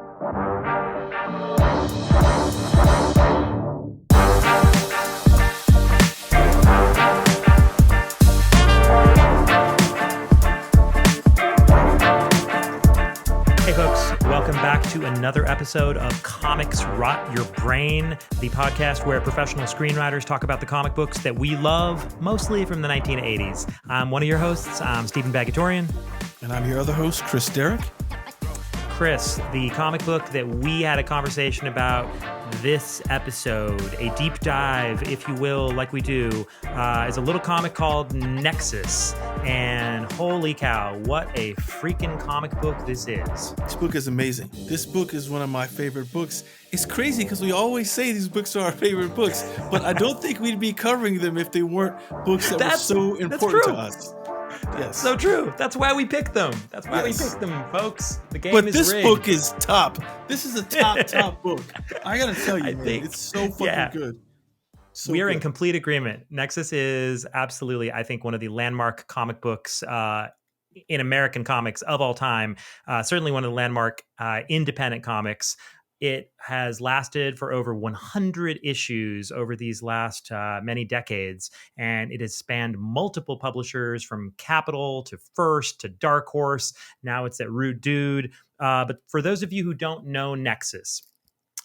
Hey folks, welcome back to another episode of Comics Rot Your Brain, the podcast where professional screenwriters talk about the comic books that we love, mostly from the 1980s. I'm one of your hosts, I'm Stephen Bagatourian. And I'm your other host, Chris Derrick. Chris, the comic book that we had a conversation about this episode, a deep dive, if you will, like we do, is a little comic called NEXUS. And holy cow, what a freaking comic book this is. This book is amazing. This book is one of my favorite books. It's crazy because we always say these books are our favorite books, but I don't think we'd be covering them if they weren't books that were so important to us. Yes. So true. That's why we picked them. That's why we picked them, folks. The game but is this rigged. book is top. This is a top book. I gotta tell you, man, it's so fucking good. So we are good. in complete agreement. NEXUS is absolutely, I think, one of the landmark comic books in American comics of all time. Certainly one of the landmark independent comics. It has lasted for over 100 issues over these last many decades, and it has spanned multiple publishers from Capital to First to Dark Horse. Now it's at Root Dude. But for those of you who don't know NEXUS,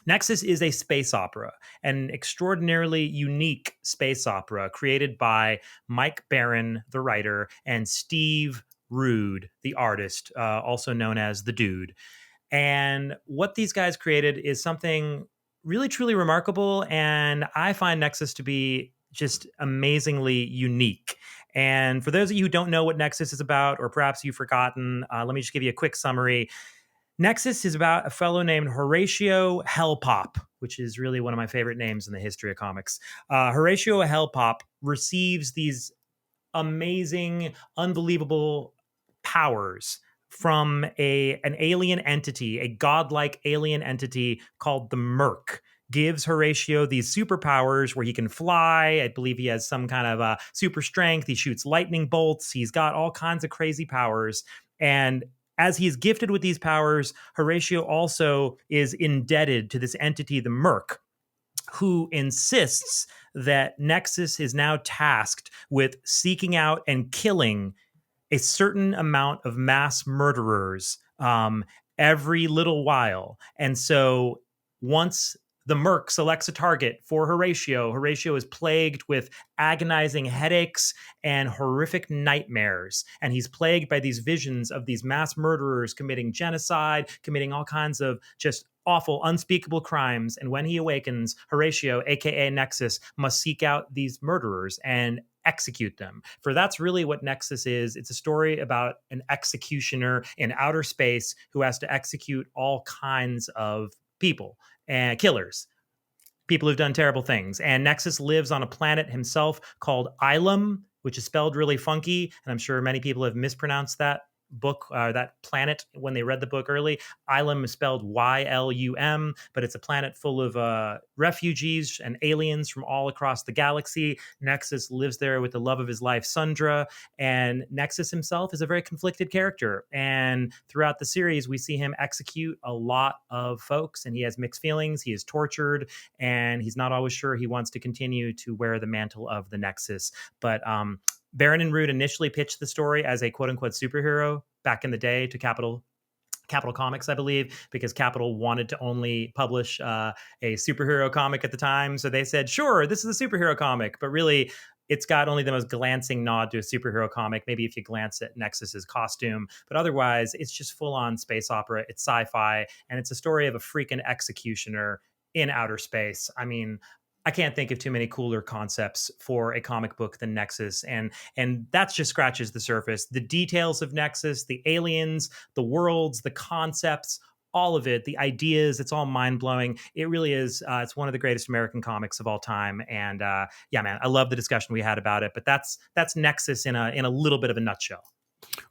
NEXUS is a space opera, an extraordinarily unique space opera created by Mike Baron, the writer, and Steve Rude, the artist, also known as the Dude. And what these guys created is something really, truly remarkable. And I find NEXUS to be just amazingly unique. And for those of you who don't know what NEXUS is about, or perhaps you've forgotten, let me just give you a quick summary. NEXUS is about a fellow named Horatio Hellpop, which is really one of my favorite names in the history of comics. Horatio Hellpop receives these amazing, unbelievable powers from an alien entity, a godlike alien entity called the Merc. Gives Horatio these superpowers where he can fly. I believe he has some kind of super strength. He shoots lightning bolts. He's got all kinds of crazy powers. And as he's gifted with these powers, Horatio also is indebted to this entity, the Merc, who insists that NEXUS is now tasked with seeking out and killing a certain amount of mass murderers every little while. And so once the Merc selects a target for Horatio, Horatio is plagued with agonizing headaches and horrific nightmares. And he's plagued by these visions of these mass murderers committing genocide, committing all kinds of just awful, unspeakable crimes. And when he awakens, Horatio, aka NEXUS, must seek out these murderers and execute them. For that's really what NEXUS is. It's a story about an executioner in outer space who has to execute all kinds of people and killers, people who've done terrible things. And NEXUS lives on a planet himself called Ilum, which is spelled really funky. And I'm sure many people have mispronounced that that planet when they read the book early. Ilum is spelled Y-L-U-M, but it's a planet full of refugees and aliens from all across the galaxy. NEXUS lives there with the love of his life, Sundra, and NEXUS himself is a very conflicted character. And throughout the series, we see him execute a lot of folks, and he has mixed feelings. He is tortured, and he's not always sure he wants to continue to wear the mantle of the NEXUS. But Baron and Root initially pitched the story as a quote-unquote superhero back in the day to Capital Comics, I believe, because Capital wanted to only publish a superhero comic at the time. So they said, sure, this is a superhero comic. But really, it's got only the most glancing nod to a superhero comic, maybe if you glance at NEXUS's costume. But otherwise, it's just full-on space opera. It's sci-fi, and it's a story of a freaking executioner in outer space. I mean, I can't think of too many cooler concepts for a comic book than NEXUS. And that just scratches the surface. The details of NEXUS, the aliens, the worlds, the concepts, all of it, the ideas, it's all mind-blowing. It really is. It's one of the greatest American comics of all time. And yeah, man, I love the discussion we had about it. But that's NEXUS in a little bit of a nutshell.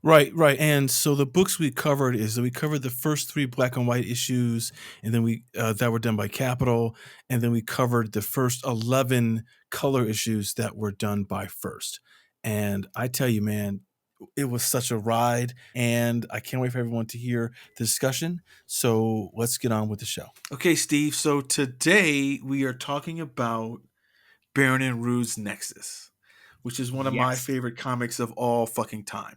Right. And so the books we covered is that we covered the first 3 black and white issues, and then we that were done by Capital, and then we covered the first 11 color issues that were done by First. And I tell you, man, it was such a ride, and I can't wait for everyone to hear the discussion. So let's get on with the show. Okay, Steve. So today we are talking about Baron and Rude's Nexus, which is one of my Yes. favorite comics of all fucking time.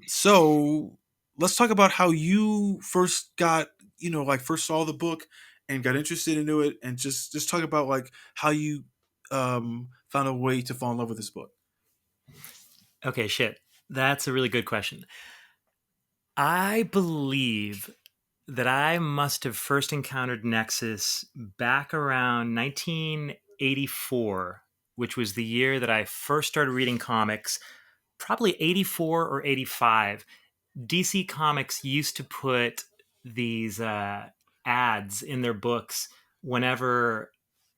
So let's talk about how you first got, like first saw the book and got interested into it, and just talk about like how you found a way to fall in love with this book. Okay, shit. That's a really good question. I believe that I must have first encountered Nexus back around 1984, which was the year that I first started reading comics, probably 84 or 85. DC Comics used to put these ads in their books whenever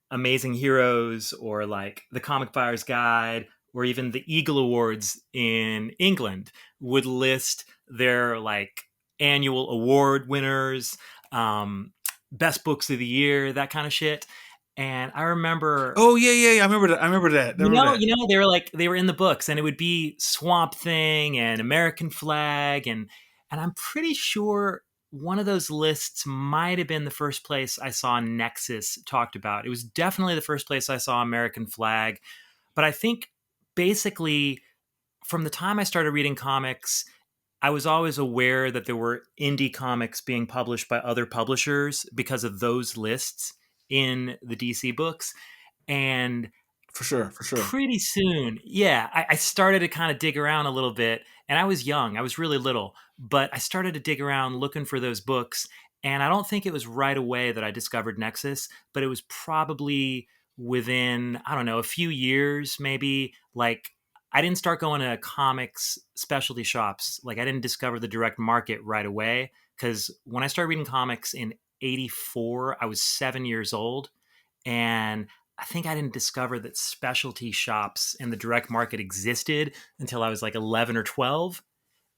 Amazing Heroes or like the Comic Buyer's Guide or even the Eagle Awards in England would list their like annual award winners, best books of the year, that kind of shit. And I remember, Oh yeah. I remember that. I remember that. they were in the books, and it would be Swamp Thing and American Flag, and I'm pretty sure one of those lists might have been the first place I saw Nexus talked about. It was definitely the first place I saw American Flag, but I think basically from the time I started reading comics, I was always aware that there were indie comics being published by other publishers because of those lists in the DC books. And For sure. pretty soon, yeah, I started to kind of dig around a little bit. And I was young, I was really little, but I started to dig around looking for those books. And I don't think it was right away that I discovered Nexus, but it was probably within, I don't know, a few years, maybe. Like, I didn't start going to comics specialty shops. Like, I didn't discover the direct market right away. Because when I started reading comics in 84, I was 7 years old. And I think I didn't discover that specialty shops in the direct market existed until I was like 11 or 12.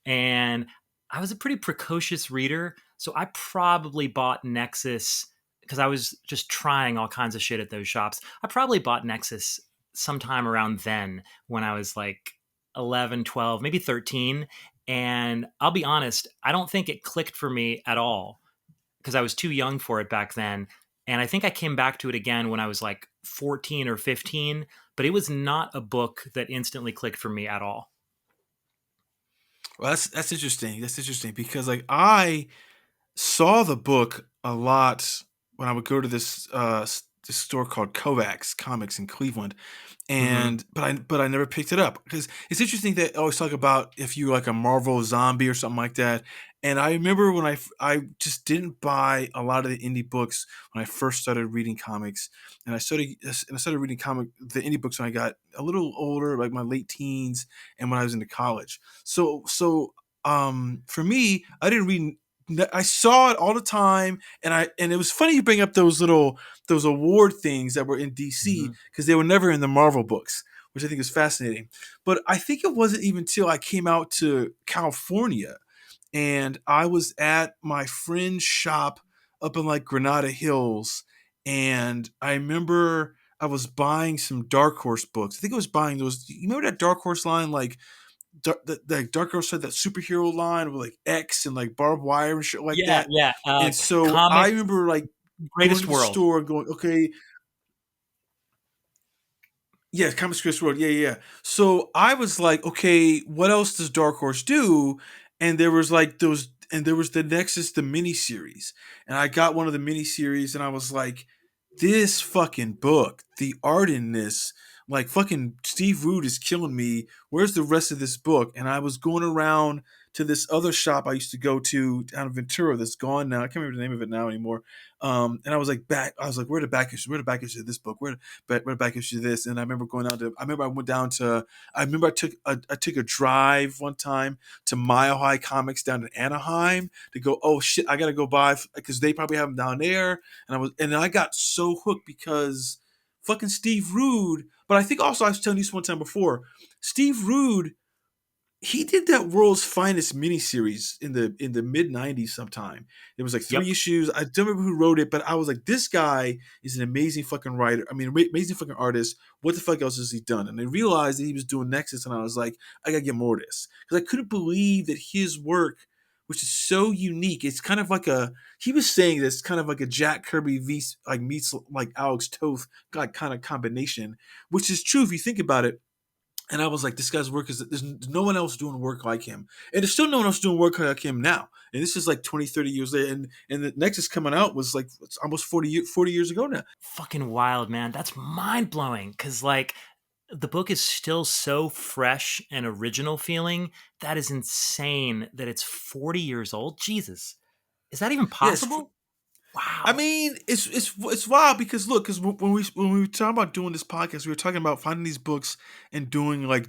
And I was a pretty precocious reader. So I probably bought Nexus because I was just trying all kinds of shit at those shops. I probably bought Nexus sometime around then when I was like 11, 12, maybe 13. And I'll be honest, I don't think it clicked for me at all because I was too young for it back then. And I think I came back to it again when I was like 14 or 15, but it was not a book that instantly clicked for me at all. Well, that's interesting. That's interesting because like I saw the book a lot when I would go to this store called Kovacs Comics in Cleveland, Mm-hmm. and but I never picked it up because it's interesting that I always talk about if you like a Marvel zombie or something like that. And I remember when I just didn't buy a lot of the indie books when I first started reading comics, and I started reading the indie books when I got a little older, like my late teens, and when I was into college. So for me, I didn't read. I saw it all the time, and it was funny you bring up those award things that were in DC Mm-hmm. because they were never in the Marvel books, which I think is fascinating. But I think it wasn't even till I came out to California and I was at my friend's shop up in like Granada Hills, and I remember I was buying some Dark Horse books. I think I was buying those. You remember that Dark Horse line, like the Dark Horse had that superhero line with like X and like barbed wire and shit like Yeah, that. yeah. And so I Comic remember like going Greatest to the World. store and going, okay, yeah, Comics Chris Road. Yeah. So I was like, okay, what else does Dark Horse do? And there was like those, and there was the Nexus, the miniseries. And I got one of the miniseries and I was like, this fucking book, the art in this, like fucking Steve Rude is killing me. Where's the rest of this book? And I was going around to this other shop I used to go to down in Ventura that's gone now. I can't remember the name of it now anymore. And I was like, where the back issue? Where the back issue of this book? Where the back issue of this? And I remember going down to. I remember I went down to. I remember I took a drive one time to Mile High Comics down in Anaheim to go. Oh shit! I gotta go buy because they probably have them down there. And I got so hooked because fucking Steve Rude. But I think also I was telling you this one time before. Steve Rude he did that World's Finest miniseries in the mid '90s sometime. It was like Yep. 3 issues. I don't remember who wrote it, but I was like, this guy is an amazing fucking writer. I mean, amazing fucking artist. What the fuck else has he done? And I realized that he was doing Nexus, and I was like, I gotta get more of this because I couldn't believe that his work, which is so unique, it's kind of like a. He was saying this kind of like a Jack Kirby meets like Alex Toth kind of combination, which is true if you think about it. And I was like, this guy's work is, there's no one else doing work like him. And there's still no one else doing work like him now. And this is like 20, 30 years later. And the Nexus coming out was like, it's almost 40 years ago now. Fucking wild, man. That's mind blowing. Cause like the book is still so fresh and original feeling. That is insane that it's 40 years old. Jesus. Is that even Yes. possible? I Wow. mean, it's wild because look, because when we were talking about doing this podcast, we were talking about finding these books and doing like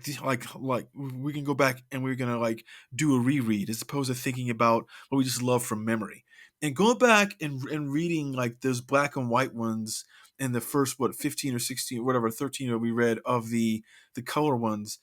we can go back and we're gonna like do a reread as opposed to thinking about what we just love from memory. And going back and reading like those black and white ones and the first 15 or 16 or whatever 13 that we read of the color ones,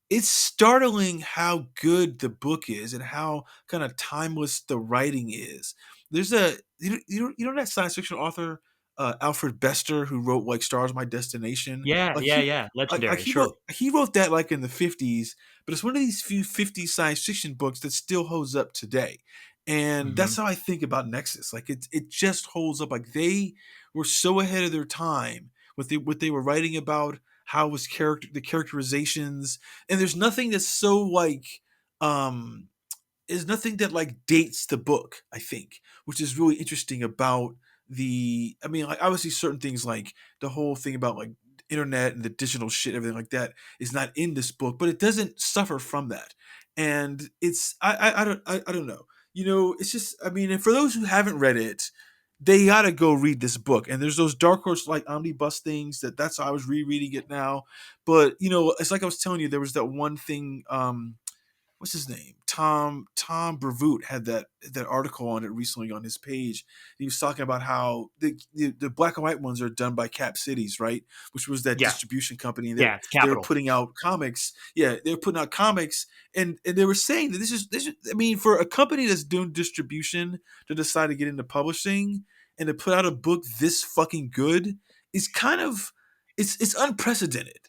it's startling how good the book is and how kind of timeless the writing is. There's a you know that science fiction author Alfred Bester who wrote like Stars My Destination. Yeah, Like yeah, he yeah. like Legendary, sure. he wrote that like in the 50s, but it's one of these few 50s science fiction books that still holds up today. And Hmm. that's how I think about Nexus. Like it just holds up. Like they were so ahead of their time. What they were writing about, how was the characterizations, and there's nothing that's so like um is nothing that like dates the book, I think, which is really interesting about I mean, like obviously certain things like the whole thing about like internet and the digital shit, everything like that is not in this book, but it doesn't suffer from that. And it's I don't know. You know, it's just I mean, and for those who haven't read it, they gotta go read this book. And there's those dark horse like omnibus things that's how I was rereading it now. But you know, it's like I was telling you, there was that one thing what's his name? Tom Brevoort had that article on it recently on his page. He was talking about how the black and white ones are done by Cap Cities, right? Which was that Yeah, distribution company, and yeah. It's they're capital. putting out comics. Yeah, they're putting out comics, and they were saying that this is. I mean, for a company that's doing distribution to decide to get into publishing and to put out a book this fucking good is kind of it's unprecedented.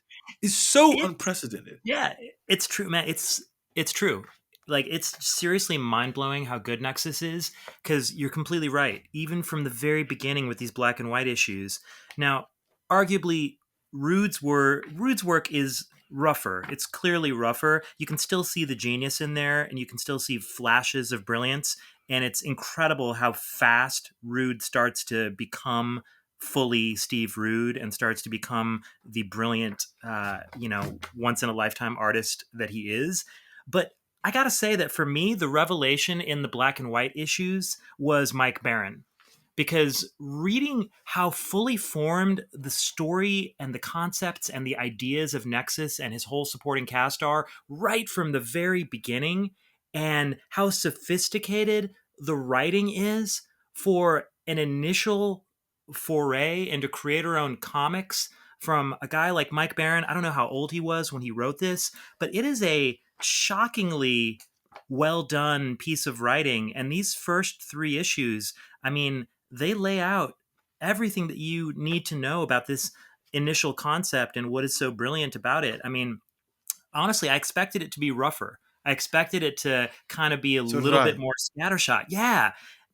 It's so It's unprecedented. Yeah, it's true, man. It's true. Like it's seriously mind blowing how good Nexus is because you're completely right. Even from the very beginning with these black and white issues. Now, arguably, Rude's work is rougher. It's clearly rougher. You can still see the genius in there, and you can still see flashes of brilliance. And it's incredible how fast Rude starts to become fully Steve Rude and starts to become the brilliant, once in a lifetime artist that he is. But I gotta say that for me, the revelation in the black and white issues was Mike Barron. Because reading how fully formed the story and the concepts and the ideas of Nexus and his whole supporting cast are right from the very beginning, and how sophisticated the writing is for an initial foray into creator owned comics from a guy like Mike Barron. I don't know how old he was when he wrote this, but it is a shockingly well done piece of writing. And these first three issues, I mean, they lay out everything that you need to know about this initial concept and what is so brilliant about it. I mean, honestly, I expected it to be rougher. I expected it to kind of be a So did little bit I. more scattershot. Yeah,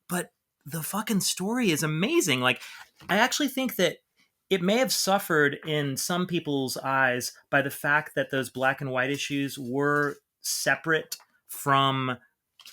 but the fucking story is amazing. Like, I actually think that it may have suffered in some people's eyes by the fact that those black and white issues were separate from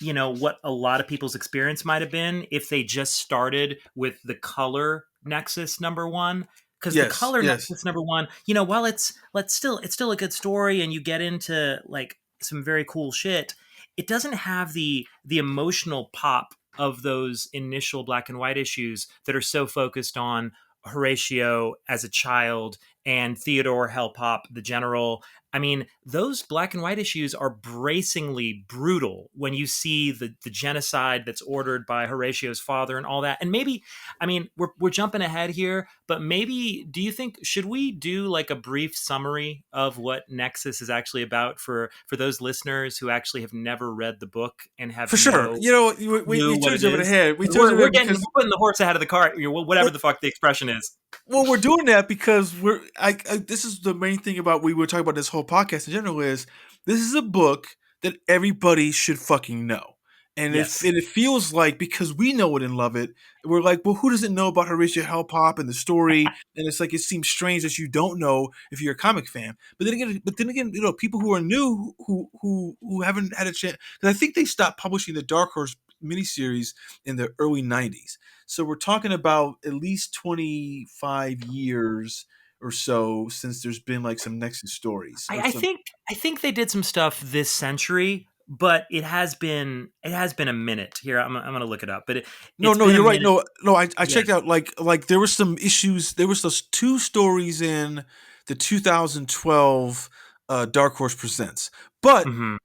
what a lot of people's experience might have been if they just started with the color Nexus number one. Because the Yes, color yes. Nexus number one, while it's still a good story and you get into like some very cool shit, it doesn't have the emotional pop of those initial black and white issues that are so focused on Horatio as a child and Theodore Hellpop, the general, I mean, those black and white issues are bracingly brutal when you see the genocide that's ordered by Horatio's father and all that. And maybe, I mean, we're jumping ahead here, but maybe, do you think, should we do like a brief summary of what Nexus is actually about for those listeners who actually have never read the book and have For sure. no You know, clue we what turned it you over the is? head. We turned you over We're the head getting, because we're putting the horse ahead of the cart, whatever the fuck the expression is. well, we're doing that because this is the main thing about we were talking about this whole podcast in general is this is a book that everybody should fucking know. And Yes. it feels like because we know it and love it, we're like, well, who doesn't know about Horatio Hellpop and the story? And it's like it seems strange that you don't know if you're a comic fan. But then again, you know, people who are new who haven't had a chance because I think they stopped publishing the Dark Horse miniseries in the early '90s. So we're talking about at least 25 years or so since there's been like some Nexus stories or I some. think I think they did some stuff this century, but it has been a minute. Here, I'm gonna look it up, but No, it's no, been a you're right. minute. No, I Yeah. checked out like there were some issues. There was those two stories in the 2012 Dark Horse Presents. But Hmm.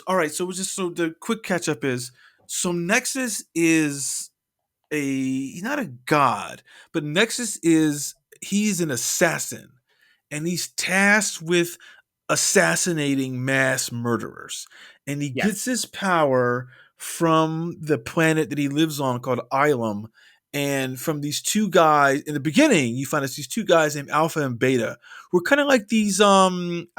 all right. So it was just so the quick catch up is so Nexus is he's not a god, but Nexus is he's an assassin and he's tasked with assassinating mass murderers. And he gets Yes. his power from the planet that he lives on called Ilum. And from these two guys in the beginning, you find it's these two guys named Alpha and Beta, who are kind of like these I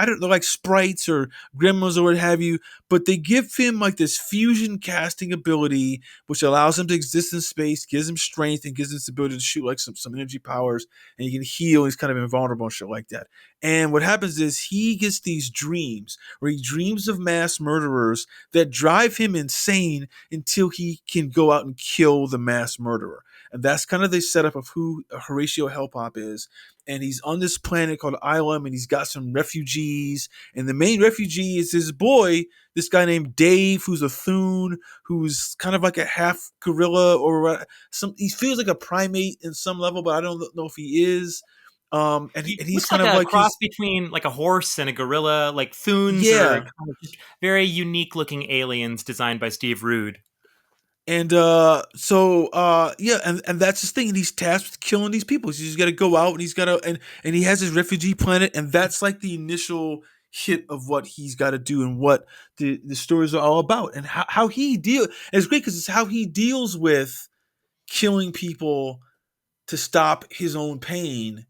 don't know, like sprites or gremlins or what have you, but they give him like this fusion casting ability, which allows him to exist in space, gives him strength, and gives him this ability to shoot like some energy powers, and he can heal. He's kind of invulnerable and shit like that. And what happens is he gets these dreams where he dreams of mass murderers that drive him insane until he can go out and kill the mass murderer. And that's kind of the setup of who Horatio Hellpop is. And he's on this planet called Ilum, and he's got some refugees. And the main refugee is his boy, this guy named Dave, who's a Thun, who's kind of like a half gorilla or some. He feels like a primate in some level, but I don't know if he is. He And he's looks kind like of a like cross his between like a horse and a gorilla. Like Thunes are yeah. kind of just very unique looking aliens designed by Steve Rude. And yeah, and that's his thing. And he's tasked with killing these people. He's just got to go out and he's got to and he has his refugee planet, and that's like the initial hit of what he's got to do and what the stories are all about and how he deal. And it's great because it's how he deals with killing people to stop his own pain,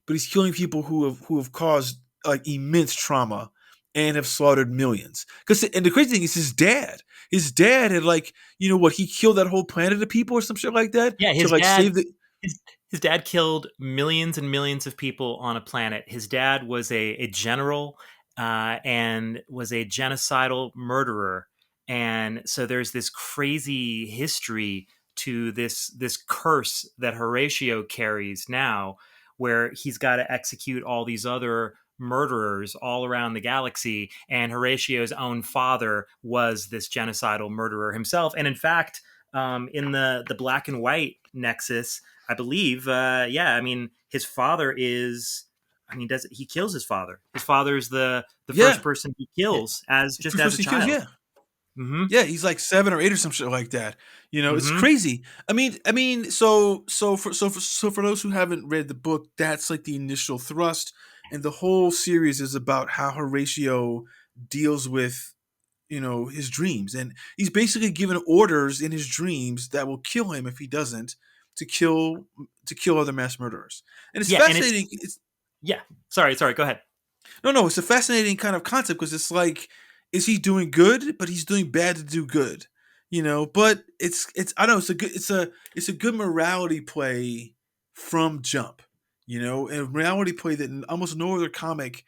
but he's killing people who have caused like immense trauma and have slaughtered millions. And the crazy thing is his dad. His dad had like what he killed that whole planet of people or some shit like that Yeah, to like save the. his, his dad killed millions and millions of people on a planet. His dad was a general and was a genocidal murderer. And so there's this crazy history to this curse that Horatio carries now, where he's got to execute all these other murderers all around the galaxy. And Horatio's own father was this genocidal murderer himself. And in fact, in the black and white Nexus, I believe, yeah, I mean, his father is. I mean, does he kills his father? His father is the Yeah, first person he kills as just first as a person he kills. child. Yeah, Mm-hmm. yeah, he's like 7 or 8 or some shit like that. It's Mm-hmm. crazy. I mean, so for those who haven't read the book, that's like the initial thrust, and the whole series is about how Horatio deals with his dreams, and he's basically given orders in his dreams that will kill him if he doesn't to kill other mass murderers. And it's Yeah, and fascinating. It's yeah. Sorry. Go ahead. no, it's a fascinating kind of concept because it's like, is he doing good? But he's doing bad to do good, But it's I don't know. It's a good morality play from jump, and a morality play that almost no other comic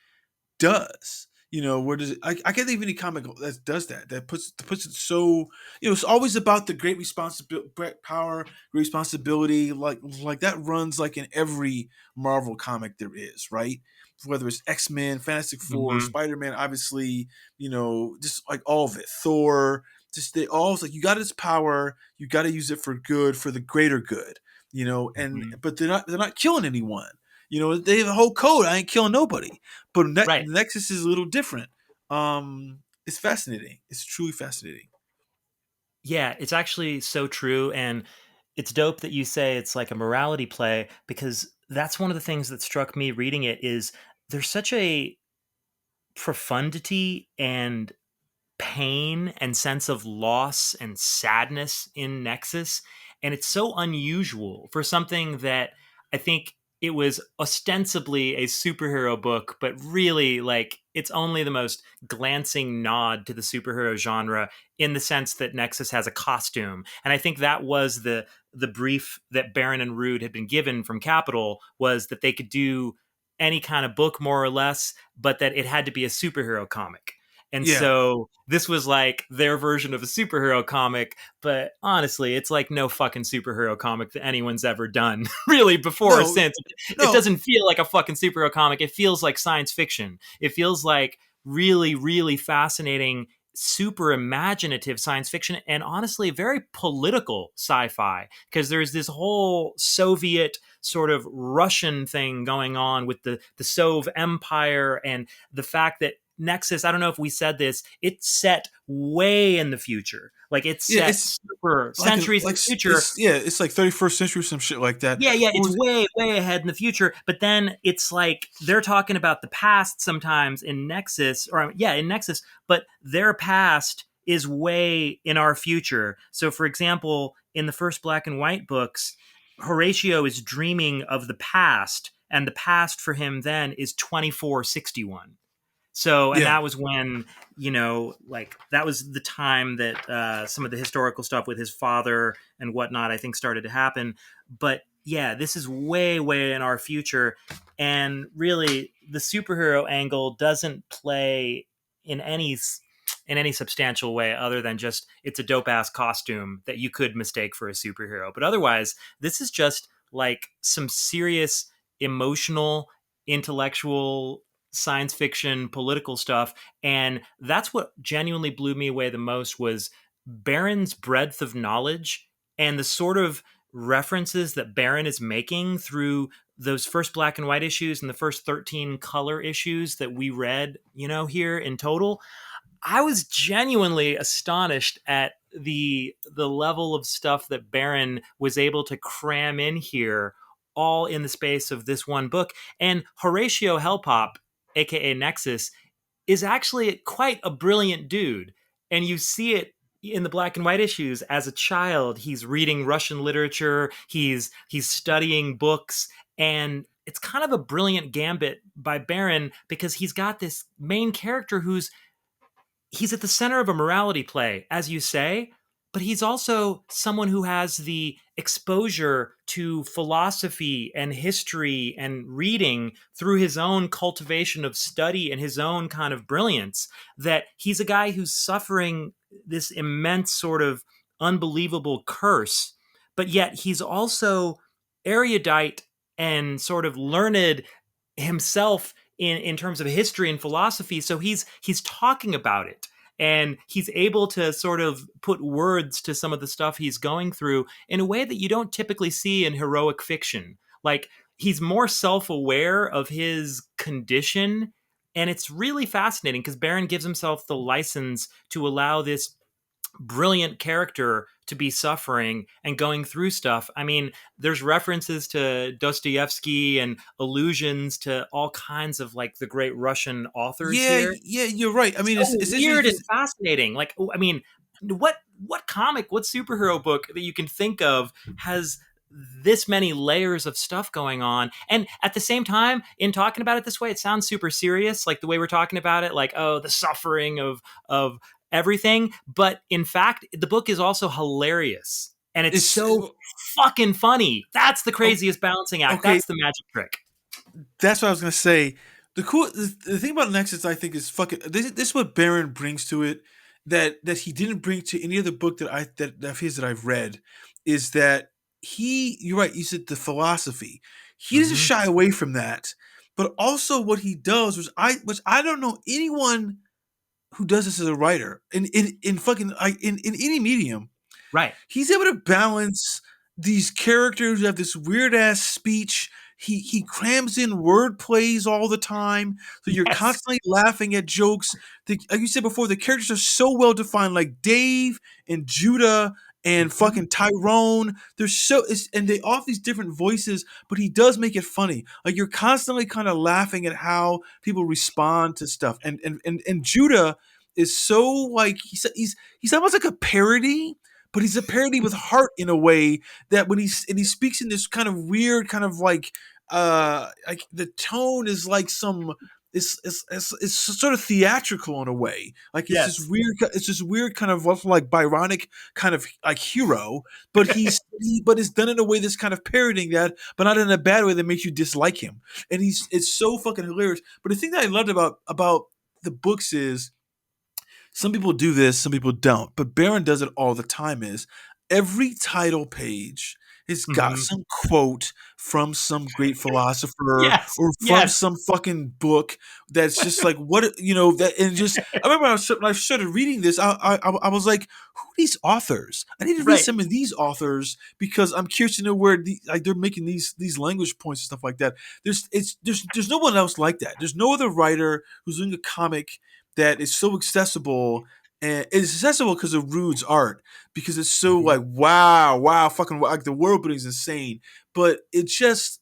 does. Where does it, I can't think of any comic that does that. That puts it so. It's always about the great responsibility, great power, great responsibility. Like that runs like in every Marvel comic there is, right? Whether it's X-Men, Fantastic Four, Mm-hmm. Spider-Man, obviously, just like all of it. Thor, just they all like you got this power, you got to use it for good, for the greater good, and Mm-hmm. but they're not killing anyone. You know, they have a whole code. I ain't killing nobody. But Right. Nexus is a little different. It's fascinating. It's truly fascinating. Yeah, it's actually so true. And it's dope that you say it's like a morality play, because that's one of the things that struck me reading it is there's such a profundity and pain and sense of loss and sadness in Nexus. And it's so unusual for something that I think it was ostensibly a superhero book, but really like it's only the most glancing nod to the superhero genre in the sense that Nexus has a costume. And I think that was the brief that Barron and Rude had been given from Capital, was that they could do any kind of book more or less, but that it had to be a superhero comic. And Yeah. so this was like their version of a superhero comic, but honestly, it's like no fucking superhero comic that anyone's ever done, really, before or since. It doesn't feel like a fucking superhero comic. It feels like science fiction. It feels like really, really fascinating, super imaginative science fiction, and honestly, very political sci-fi, because there's this whole Soviet sort of Russian thing going on with the Sov Empire, and the fact that Nexus, I don't know if we said this, it's set way in the future. Like it's set super centuries in the future. It's like 31st century, some shit like that. Yeah, it's way, way ahead in the future. But then it's like they're talking about the past sometimes in Nexus, in Nexus, but their past is way in our future. So, for example, in the first black and white books, Horatio is dreaming of the past, and the past for him then is 2461. So, and that was when, like that was the time that some of the historical stuff with his father and whatnot, I think, started to happen. But yeah, this is way, way in our future. And really, the superhero angle doesn't play in any substantial way other than just it's a dope ass costume that you could mistake for a superhero. But otherwise, this is just like some serious emotional, intellectual, science fiction, political stuff. And that's what genuinely blew me away the most, was Barron's breadth of knowledge and the sort of references that Barron is making through those first black and white issues and the first 13 color issues that we read, here in total. I was genuinely astonished at the level of stuff that Barron was able to cram in here, all in the space of this one book. And Horatio Hellpop, aka Nexus, is actually quite a brilliant dude. And you see it in the black and white issues. As a child, he's reading Russian literature, he's studying books, and it's kind of a brilliant gambit by Barron, because he's got this main character he's at the center of a morality play, as you say, but he's also someone who has the exposure to philosophy and history and reading through his own cultivation of study and his own kind of brilliance, that he's a guy who's suffering this immense sort of unbelievable curse, but yet he's also erudite and sort of learned himself in terms of history and philosophy. So he's talking about it, and he's able to sort of put words to some of the stuff he's going through in a way that you don't typically see in heroic fiction. Like, he's more self-aware of his condition, and it's really fascinating because Barron gives himself the license to allow this brilliant character to be suffering and going through stuff. I mean, there's references to Dostoevsky and allusions to all kinds of like the great Russian authors here. Yeah, you're right. I mean, it's weird and fascinating. Like, I mean, what comic, what superhero book that you can think of has this many layers of stuff going on? And at the same time, in talking about it this way, it sounds super serious, like the way we're talking about it, like, oh, the suffering of everything. But in fact, the book is also hilarious, and it's so fucking funny. That's the craziest balancing act. Okay. That's the magic trick. That's what I was gonna say. The thing about Nexus, I think, is fucking. This is what Barron brings to it that he didn't bring to any other book that I've read, is that you're right. You said the philosophy. He doesn't shy away from that, but also what he does, which I don't know anyone who does this as a writer in any medium. Right. He's able to balance these characters who have this weird ass speech. he crams in word plays all the time, so you're Yes. constantly laughing at jokes. Like you said before, the characters are so well defined, like Dave and Judah and Mhm. fucking Tyrone. And they all have these different voices, but he does make it funny. Like you're constantly kind of laughing at how people respond to stuff. And Judah is so like he's almost like a parody, but he's a parody with heart in a way that when he speaks in this kind of weird kind of like the tone is like some it's sort of theatrical in a way. Like Yes. it's this weird kind of like Byronic kind of like hero, but but it's done in a way that's kind of parodying that, but not in a bad way that makes you dislike him. And it's so fucking hilarious. But the thing that I loved about the books is some people do this, some people don't, but Barron does it all the time. Is every title page has got Mhm. some quote from some great philosopher Yes. or from Yes. some fucking book that's just like what that and just I remember when I started reading this, I was like, who are these authors? I need to read Right. some of these authors because I'm curious to know where like they're making these language points and stuff like that. There's no one else like that. There's no other writer who's doing a comic that is so accessible, and it's accessible because of Rude's art, because it's so Mhm. like wow, fucking like the world building is insane, but it's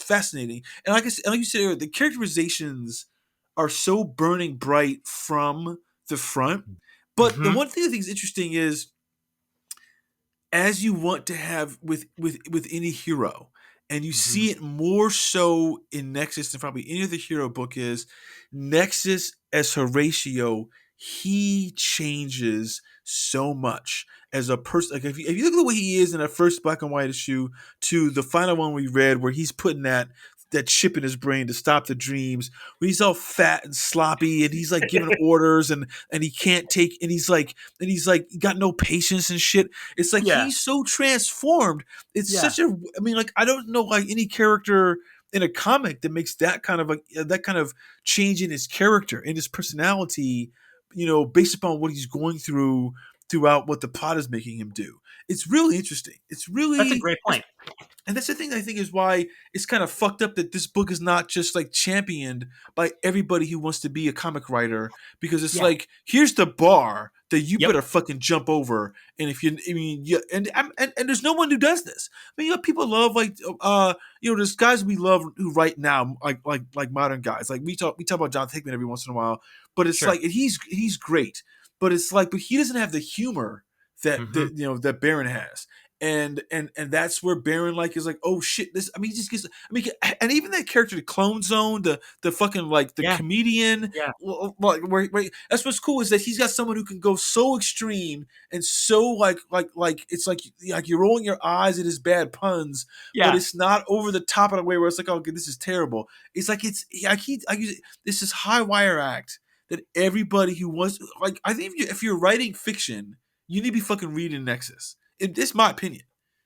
fascinating, and like you said earlier, the characterizations are so burning bright from the front. But the Mhm. one thing I think is interesting is as you want to have with any hero, and you Mhm. see it more so in Nexus than probably any other hero book, is Nexus as Horatio. He changes so much as a person. Like if you look at the way he is in that first black and white issue to the final one we read, where he's putting that chip in his brain to stop the dreams, where he's all fat and sloppy and he's like giving orders and he can't take and he's like got no patience and shit. It's like Yeah. he's so transformed. It's Yeah. such a. I mean, like I don't know like any character in a comic that makes that kind of that kind of change in his character in his personality. Based upon what he's going through throughout what the plot is making him do. It's really interesting. It's That's a really. great point. And that's the thing I think is why it's kind of fucked up that this book is not just like championed by everybody who wants to be a comic writer, because it's Yeah. like here's the bar that you Yep. better fucking jump over. And if you, I mean, yeah, and there's no one who does this. I mean, people love there's guys we love who write now, like modern guys. Like we talk about John Hickman every once in a while, but it's Sure. like he's great, but it's like, but he doesn't have the humor Mhm. that Barron has, and that's where Baron like is like, oh shit, this. I mean, he just gets. I mean, and even that character, the Clone Zone, the fucking like the Yeah. comedian, Yeah. like where that's what's cool is that he's got someone who can go so extreme and so like it's like you're rolling your eyes at his bad puns, but Yeah. it's not over the top in a way where it's like, oh, okay, this is terrible. It's like I use it, this is high wire act that everybody who wants like I think if you're writing fiction, you need to be fucking reading Nexus. It's my opinion.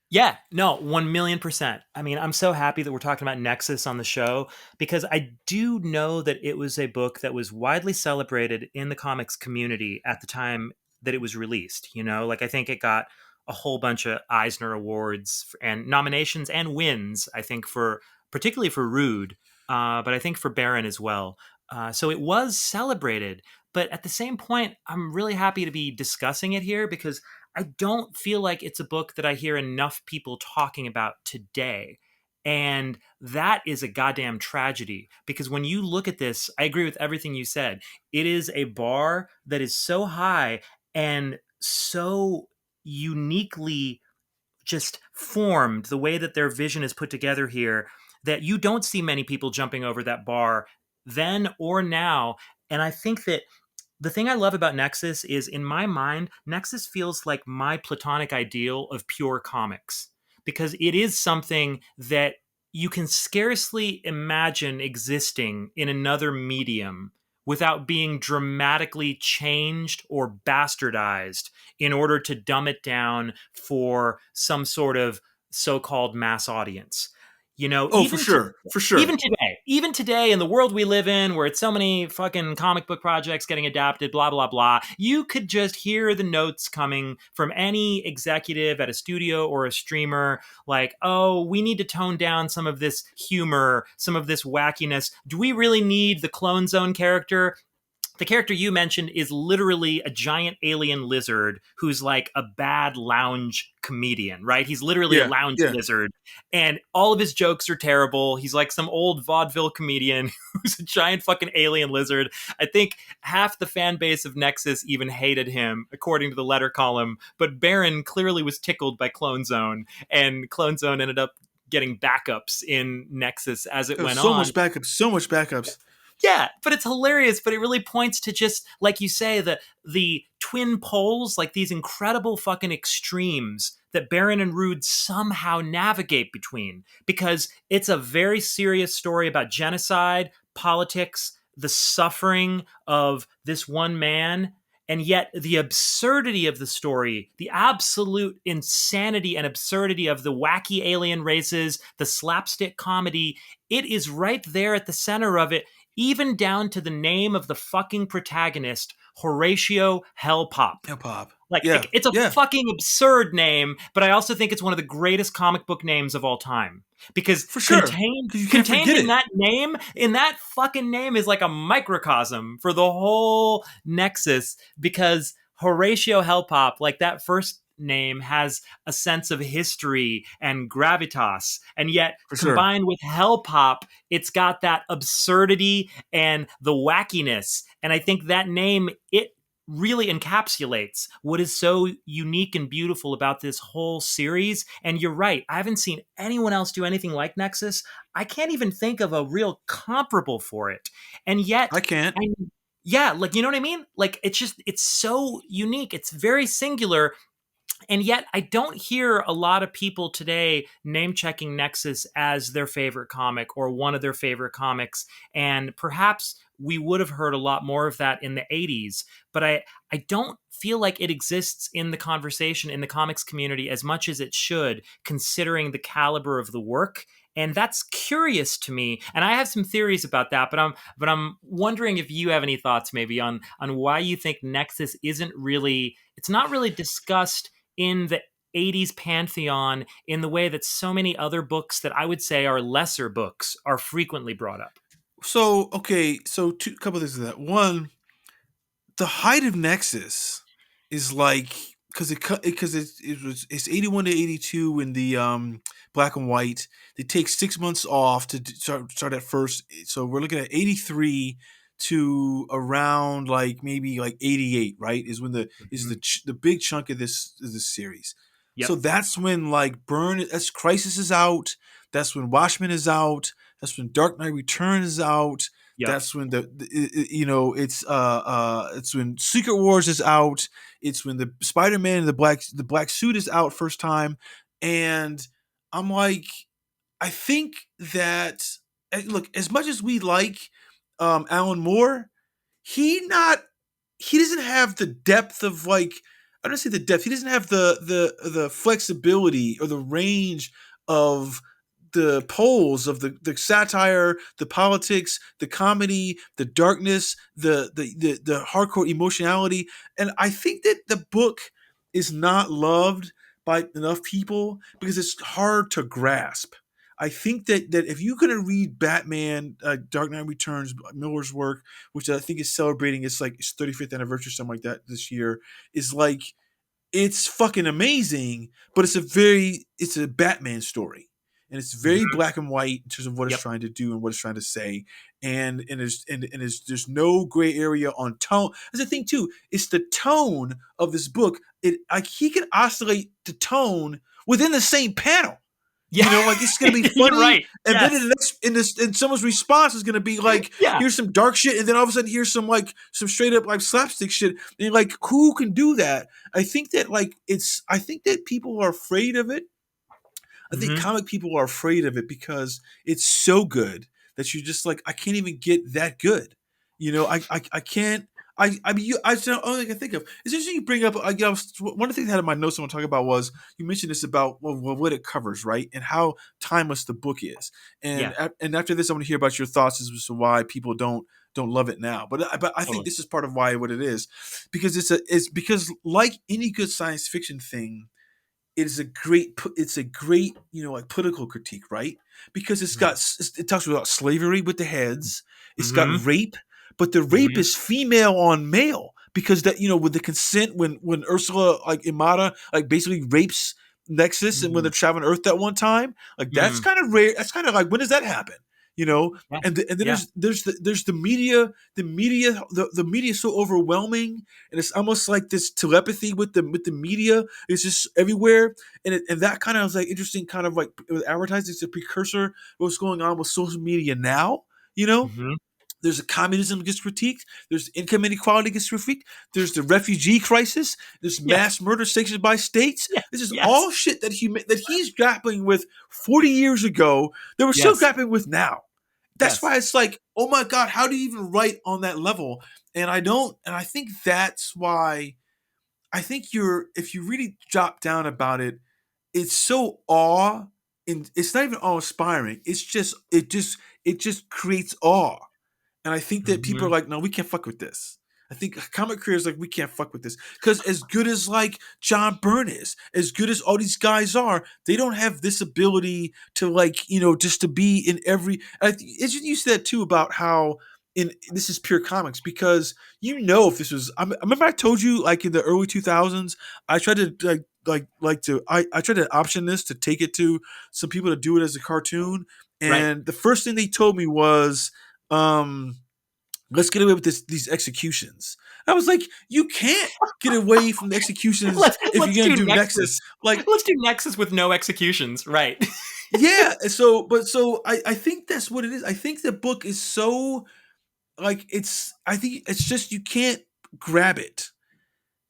Yeah, no, 1,000,000%. I mean, I'm so happy that we're talking about Nexus on the show because I do know that it was a book that was widely celebrated in the comics community at the time that it was released. Like I think it got a whole bunch of Eisner Awards and nominations and wins, I think, particularly for Rude, but I think for Baron as well. So it was celebrated. But at the same point, I'm really happy to be discussing it here because I don't feel like it's a book that I hear enough people talking about today. And that is a goddamn tragedy because when you look at this, I agree with everything you said. It is a bar that is so high and so uniquely just formed, the way that their vision is put together here, that you don't see many people jumping over that bar then or now. And I think that the thing I love about Nexus is, in my mind, Nexus feels like my platonic ideal of pure comics because it is something that you can scarcely imagine existing in another medium without being dramatically changed or bastardized in order to dumb it down for some sort of so-called mass audience. Oh, for sure, for Even sure. today, even today in the world we live in, where it's so many fucking comic book projects getting adapted, blah, blah, blah, you could just hear the notes coming from any executive at a studio or a streamer like, oh, we need to tone down some of this humor, some of this wackiness. Do we really need the Clone Zone character? The character you mentioned is literally a giant alien lizard who's like a bad lounge comedian, right? He's literally a lounge lizard, and all of his jokes are terrible. He's like some old vaudeville comedian who's a giant fucking alien lizard. I think half the fan base of Nexus even hated him, according to the letter column, but Baron clearly was tickled by Clone Zone, and Clone Zone ended up getting backups in Nexus as it went on. So much backups. Yeah, but it's hilarious. But it really points to just, like you say, the twin poles, like these incredible fucking extremes that Baron and Rude somehow navigate between. Because it's a very serious story about genocide, politics, the suffering of this one man. And yet the absurdity of the story, the absolute insanity and absurdity of the wacky alien races, the slapstick comedy, it is right there at the center of it. Even down to the name of the fucking protagonist, Horatio Hellpop. Like, it's a fucking absurd name, but I also think it's one of the greatest comic book names of all time. Because contained in that name, in that fucking name, is like a microcosm for the whole Nexus. Because Horatio Hellpop, like that first name, has a sense of history and gravitas, and yet combined with Hellpop, it's got that absurdity and the wackiness. And I think that name, it really encapsulates what is so unique and beautiful about this whole series. And you're right, I haven't seen anyone else do anything like Nexus. I can't even think of a real comparable for it. And yet I can't. Yeah, like, you know what I mean? Like, it's so unique. It's very singular. And yet I don't hear a lot of people today name-checking Nexus as their favorite comic or one of their favorite comics. And perhaps we would have heard a lot more of that in the 80s. But I don't feel like it exists in the conversation in the comics community as much as it should, considering the caliber of the work. And that's curious to me. And I have some theories about that, but I'm wondering if you have any thoughts maybe on why you think Nexus it's not really discussed in the 80s pantheon in the way that so many other books that I would say are lesser books are frequently brought up. So couple of things to that. One, the height of Nexus is like, because it's 81 to 82 in the black and white. They take 6 months off to start at first. So we're looking at 83 to around like maybe like 88, right? Is when is the big chunk of this series. Yep. So that's when like Crisis is out. That's when Watchmen is out. That's when Dark Knight Return is out. Yep. That's when it's when Secret Wars is out. It's when the Spider-Man and the black suit is out first time. And I'm like, I think that, look, as much as we like Alan Moore, he doesn't have the depth of, like, I don't say the depth. He doesn't have the flexibility or the range of the poles of the satire, the politics, the comedy, the darkness, the hardcore emotionality. And I think that the book is not loved by enough people because it's hard to grasp. I think that if you're going to read Batman, Dark Knight Returns, Miller's work, which I think is celebrating its 35th anniversary, something like that this year, is like, it's fucking amazing, but it's a Batman story. And it's very black and white in terms of what it's trying to do and what it's trying to say. And there's no gray area on tone. That's the thing too. It's the tone of this book. He can oscillate the tone within the same panel. Yeah. You know, like, it's gonna be funny, right. And then in someone's response is gonna be like, here's some dark shit, and then all of a sudden here's some straight up like slapstick shit. And you're like, who can do that? I think that people are afraid of it. I think comic people are afraid of it because it's so good that you're just like, I can't even get that good. You know, I can't I mean, the only thing I can think of is just you bring up. One of the things I had in my notes I want to talk about was you mentioned this about what it covers, right, and how timeless the book is. And Yeah, and after this, I want to hear about your thoughts as to why people don't love it now. But I think totally. this is part of why what it is, because it's because like any good science fiction thing, it's a great like political critique, right? Because it talks about slavery with the heads. It's got Mm-hmm. rape, but the rape Mm-hmm. is female on male because that with the consent when Ursula like Imada like basically rapes Nexus and when Mm-hmm. they're traveling Earth that one time, like that's Mm-hmm. kind of rare. That's kind of like when does that happen? You know, Yeah. and then Yeah. there's the media, the media is so overwhelming, and it's almost like this telepathy with the media. It's just everywhere, and that kind of was like interesting, kind of like with advertising. It's a precursor of what's going on with social media now. You know, Mm-hmm. there's a communism gets critiqued. There's income inequality gets critiqued. There's the refugee crisis. There's Yes. mass murder sanctioned by states. Yeah. This is Yes. all shit that he's grappling with 40 years ago. That we're still Yes. grappling with now. That's Yes. why it's like, oh my god, how do you even write on that level? And I don't. And I think that's why. I think if you really drop down about it, it's so awe, and it's not even awe inspiring. It just creates awe. And I think that people are Mm-hmm. like, no, we can't fuck with this. I think comic creators like we can't fuck with this because as good as like John Byrne is, as good as all these guys are, they don't have this ability to like just to be in every. You said too about how in this is pure comics because if this was. I remember I told you like in the early 2000s, I tried to I tried to option this to take it to some people to do it as a cartoon, Right. and the first thing they told me was um let's get away with these executions. I was like, you can't get away from the executions if Let's you're gonna do do Nexus. Nexus. Like, Let's do Nexus with no executions. Right. yeah. So I think that's what it is. I think the book is so like I think it's just you can't grab it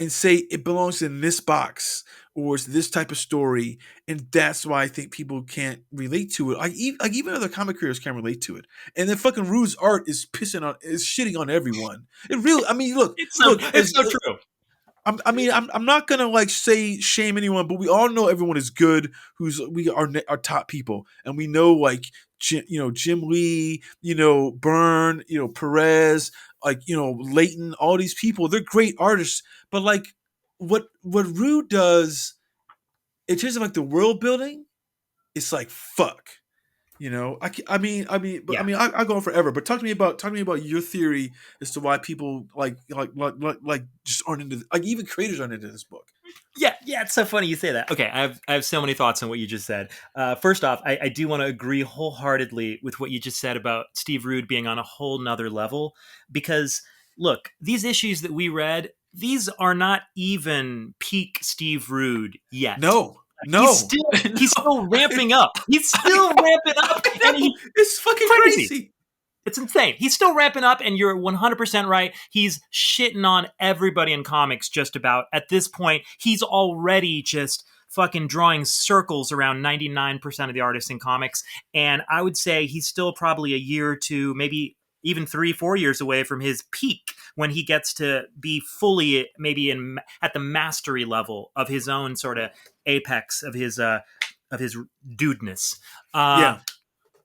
and say it belongs in this box or it's this type of story, and that's why I think people can't relate to it. Even other comic creators can't relate to it. And then fucking Rude's art is shitting on everyone. It really, I mean, look, It's so true. I'm not gonna like say shame anyone, but we all know everyone is good. We are our top people, and we know like Jim Lee, Byrne, Perez, like Leighton, all these people. They're great artists, but like what Rude does in terms of like the world building, it's like fuck. Yeah. I go on forever. But talk to me about your theory as to why people like just aren't into like even creators aren't into this book. Yeah, yeah, it's so funny you say that. Okay, I have so many thoughts on what you just said. First off, I do want to agree wholeheartedly with what you just said about Steve Rude being on a whole nother level. Because look, these issues that we read, these are not even peak Steve Rude yet. No, He's no, still he's no. still ramping up. He's still ramping up, and No, it's fucking crazy. crazy. It's insane. He's still ramping up, and you're 100% right. He's shitting on everybody in comics just about. At this point, he's already just fucking drawing circles around 99% of the artists in comics. And I would say he's still probably a year or two, maybe even 3-4 years away from his peak when he gets to be fully maybe at the mastery level of his own sort of apex of his dudeness. Yeah,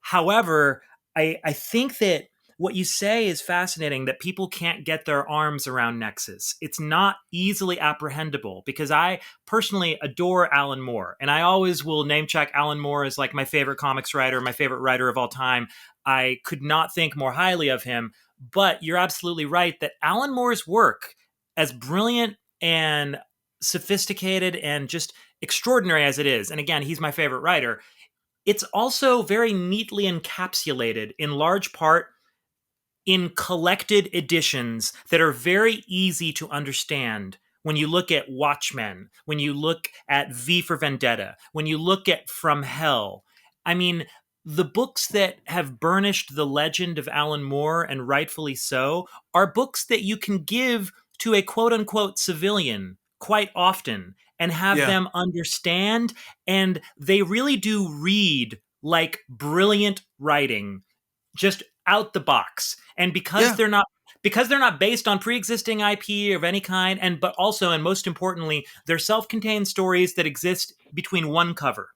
However, I think that what you say is fascinating, that people can't get their arms around Nexus. It's not easily apprehendable because I personally adore Alan Moore, and I always will name check Alan Moore as like my favorite comics writer, my favorite writer of all time. I could not think more highly of him, but you're absolutely right that Alan Moore's work, as brilliant and sophisticated and just extraordinary as it is, and again, he's my favorite writer, it's also very neatly encapsulated in large part in collected editions that are very easy to understand. When you look at Watchmen, when you look at V for Vendetta, when you look at From Hell, I mean, the books that have burnished the legend of Alan Moore, and rightfully so, are books that you can give to a quote unquote civilian quite often and have yeah, them understand. And they really do read like brilliant writing just out the box. And yeah. because they're not based on pre-existing IP of any kind, but also, and most importantly, they're self-contained stories that exist between one cover,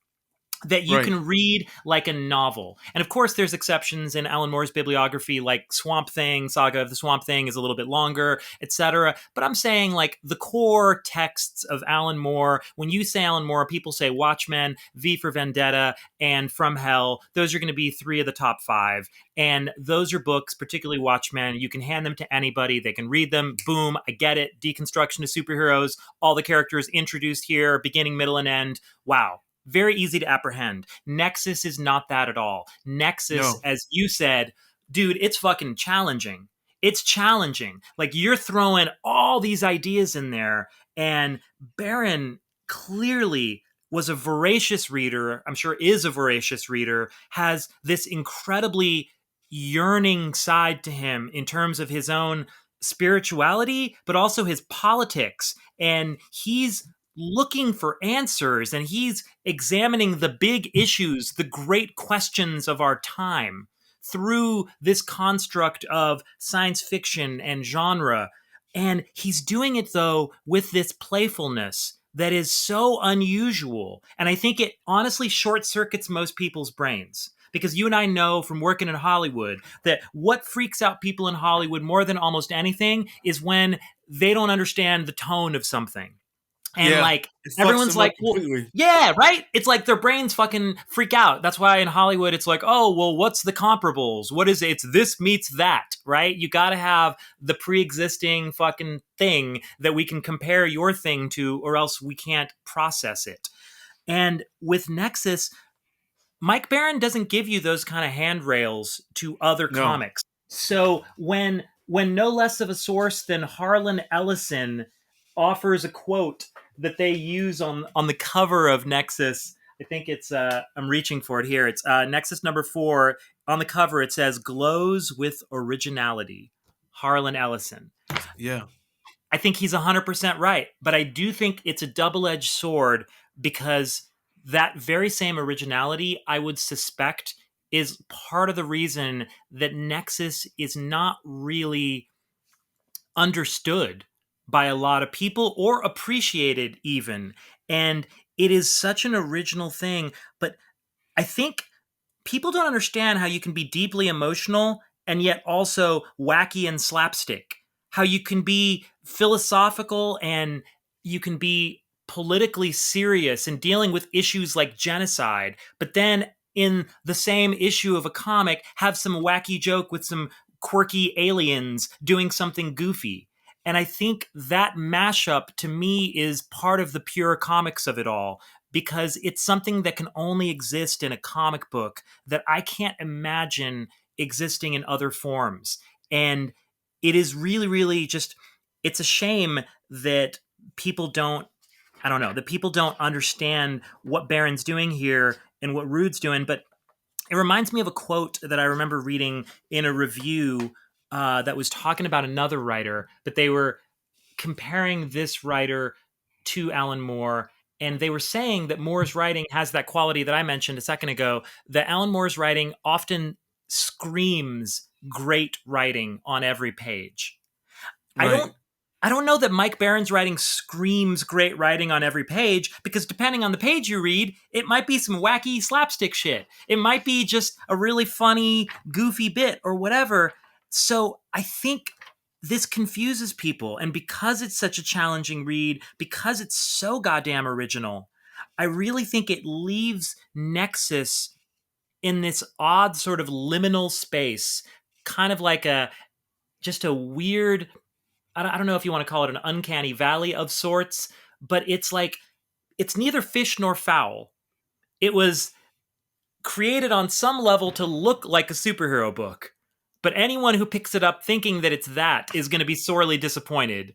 that you can read like a novel. And of course, there's exceptions in Alan Moore's bibliography, like Swamp Thing, Saga of the Swamp Thing is a little bit longer, etc. But I'm saying, like, the core texts of Alan Moore, when you say Alan Moore, people say Watchmen, V for Vendetta, and From Hell. Those are going to be 3 of the top 5. And those are books, particularly Watchmen, you can hand them to anybody. They can read them. Boom, I get it. Deconstruction of superheroes. All the characters introduced here, beginning, middle, and end. Wow. Very easy to apprehend. Nexus is not that at all. Nexus, as you said, dude, it's fucking challenging. It's challenging. Like, you're throwing all these ideas in there, and Barron clearly was a voracious reader, I'm sure is a voracious reader, has this incredibly yearning side to him in terms of his own spirituality, but also his politics. And he's looking for answers, and he's examining the big issues, the great questions of our time through this construct of science fiction and genre. And he's doing it, though, with this playfulness that is so unusual. And I think it honestly short circuits most people's brains. Because you and I know from working in Hollywood that what freaks out people in Hollywood more than almost anything is when they don't understand the tone of something. And like, everyone's like, well, yeah, right? It's like their brains fucking freak out. That's why in Hollywood, it's like, oh, well, what's the comparables? What is it? It's this meets that, right? You got to have the pre-existing fucking thing that we can compare your thing to, or else we can't process it. And with Nexus, Mike Barron doesn't give you those kind of handrails to other comics. So when no less of a source than Harlan Ellison offers a quote that they use on the cover of Nexus, I think it's, I'm reaching for it here. It's Nexus number 4. On the cover, it says, "Glows with originality, Harlan Ellison." Yeah. I think he's 100% right. But I do think it's a double-edged sword, because that very same originality, I would suspect, is part of the reason that Nexus is not really understood by a lot of people, or appreciated even. And it is such an original thing. But I think people don't understand how you can be deeply emotional and yet also wacky and slapstick. How you can be philosophical and you can be politically serious and dealing with issues like genocide, but then in the same issue of a comic, have some wacky joke with some quirky aliens doing something goofy. And I think that mashup, to me, is part of the pure comics of it all, because it's something that can only exist in a comic book that I can't imagine existing in other forms. And it is really, really just, it's a shame that people don't, that people don't understand what Barron's doing here and what Rude's doing. But it reminds me of a quote that I remember reading in a review that was talking about another writer, but they were comparing this writer to Alan Moore. And they were saying that Moore's writing has that quality that I mentioned a second ago, that Alan Moore's writing often screams great writing on every page. Right. I don't know that Mike Barron's writing screams great writing on every page, because depending on the page you read, it might be some wacky slapstick shit. It might be just a really funny, goofy bit or whatever. So I think this confuses people. And because it's such a challenging read, because it's so goddamn original, I really think it leaves Nexus in this odd sort of liminal space, kind of like just a weird, I don't know if you want to call it an uncanny valley of sorts, but it's like, it's neither fish nor fowl. It was created on some level to look like a superhero book, but anyone who picks it up thinking that it's that is going to be sorely disappointed.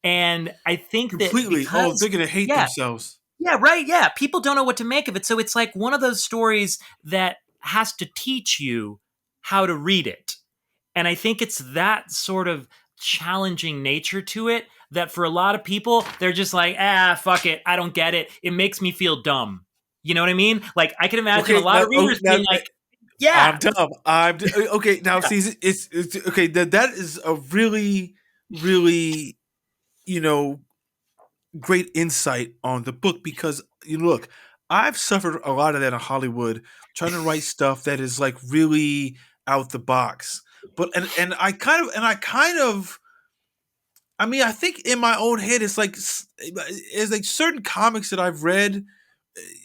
And I think completely, that they're going to hate themselves. Yeah, right. Yeah. People don't know what to make of it. So it's like one of those stories that has to teach you how to read it. And I think it's that sort of challenging nature to it that for a lot of people, they're just like, fuck it. I don't get it. It makes me feel dumb. You know what I mean? Like, I can imagine a lot of readers being like, Yeah. I'm dumb. Okay. Now, see, it's okay. That is a really, really, you know, great insight on the book because look, I've suffered a lot of that in Hollywood, trying to write stuff that is like really out the box. But and I kind of I mean, I think in my own head, it's like certain comics that I've read,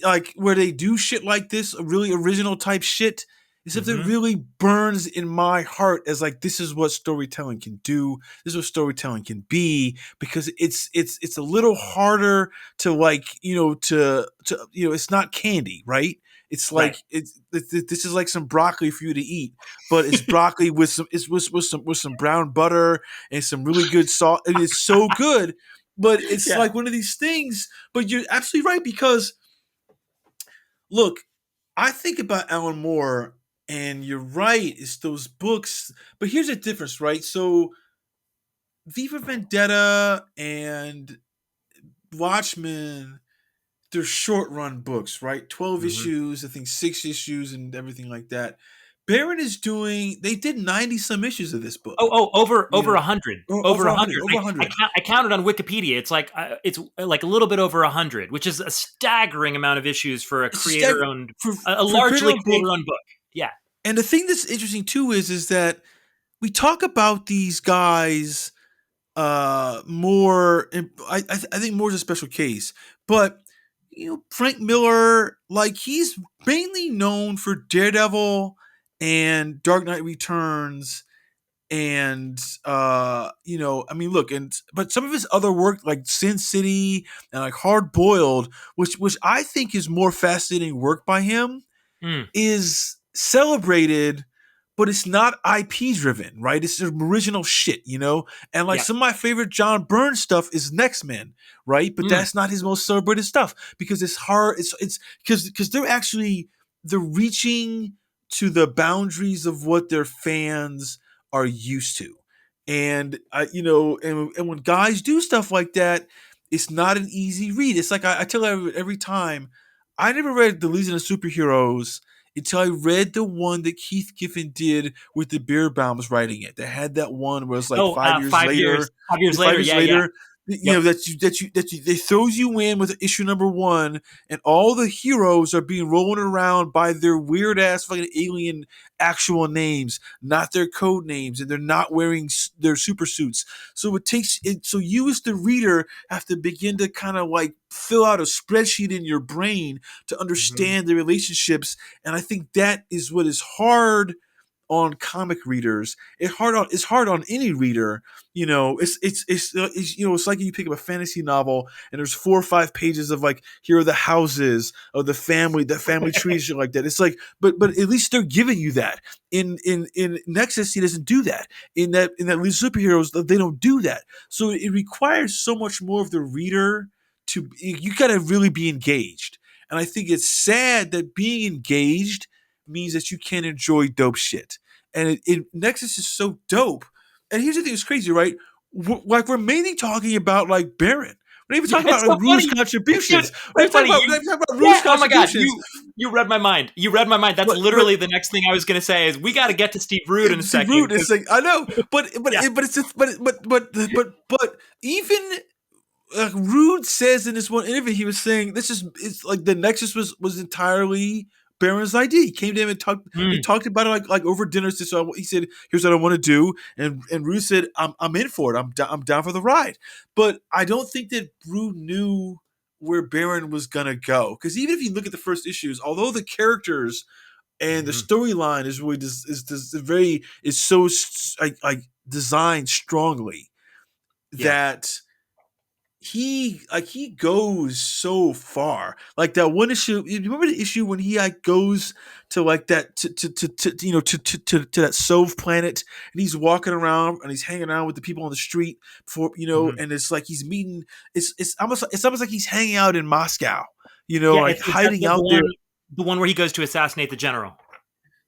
like where they do shit like this, really original type shit, is if it Mm-hmm. really burns in my heart as like this is what storytelling can do, this is what storytelling can be, because it's a little harder to like it's not candy, right? It's Right. like this is like some broccoli for you to eat, but it's broccoli with some brown butter and some really good salt, and it's so good. But it's Yeah. like one of these things. But you're absolutely right because look, I think about Alan Moore, and you're right, it's those books. But here's the difference, right? So Viva Vendetta and Watchmen, they're short run books, right? 12 Mm-hmm. issues, I think 6 issues and everything like that. Baron is doing, they did 90 some issues of this book. Over 100, over Over 100, 100. over 100. I counted on Wikipedia. It's like a little bit over 100, which is a staggering amount of issues for a It's a stag creator owned, for a for a largely creator-owned book. creator owned book. Yeah. And the thing that's interesting too is that we talk about these guys more. I think more is a special case, but Frank Miller, like he's mainly known for Daredevil and Dark Knight Returns, and I mean, look, and but some of his other work like Sin City and like Hard Boiled, which I think is more fascinating work by him, Mm, is celebrated, but it's not IP driven, right? It's original shit. And like yeah. some of my favorite John Byrne stuff is Next Men, right? But Mm, that's not his most celebrated stuff because it's hard. It's because they're reaching to the boundaries of what their fans are used to, and and when guys do stuff like that, it's not an easy read. It's like I tell every time. I never read The Legion of Superheroes until I read the one that Keith Giffen did with the Beerbaums writing it. That had that one where it's like oh, 5 years 5 years. later. 5 years Five later. years Yeah. Yeah. later, Yep. they throws you in with issue number one, and all the heroes are being rolling around by their weird ass fucking alien actual names, not their code names, and they're not wearing their super suits. So it takes it. So you as the reader have to begin to kind of like fill out a spreadsheet in your brain to Mm-hmm. understand the relationships, and I think that is what is hard on comic readers. It's hard on any reader. It's like you pick up a fantasy novel and there's 4 or 5 pages of like, here are the houses of the family trees, shit like that. It's like, but at least they're giving you that. In Nexus, he doesn't do that. In that League of Superheroes, they don't do that. So it requires so much more of the reader to, you gotta really be engaged. And I think it's sad that being engaged means that you can't enjoy dope shit. And Nexus is so dope. And here's the thing: it's crazy, right? Like we're mainly talking about like Baron. We're not even Yeah, talking it's about like so Rue's funny, dude. contributions. We're not It's even funny. talking about Rue's Yeah. Oh my God. contributions. You read my mind. You read my mind. That's But literally the next thing I was going to say is we got to get to Steve Root in a Steve second. Root is like, I know, Yeah. but it's just but even Rude says in this one interview, he was saying it's like the Nexus was entirely Baron's idea. He came to him and they Mm, talked about it like over dinner. So he said, "Here's what I want to do," and Rude said, "I'm in for it. I'm down for the ride." But I don't think that Rude knew where Baron was gonna go, because even if you look at the first issues, although the characters and the mhm. storyline is really is so like designed strongly Yeah. that he goes so far. Like that one issue, you remember the issue when he like goes to like that to that Sove planet, and he's walking around and he's hanging around with the people on the street before Mhm. and it's like he's meeting, it's almost like he's hanging out in Moscow, Yeah, like it's hiding out there. the one where he goes to assassinate the general.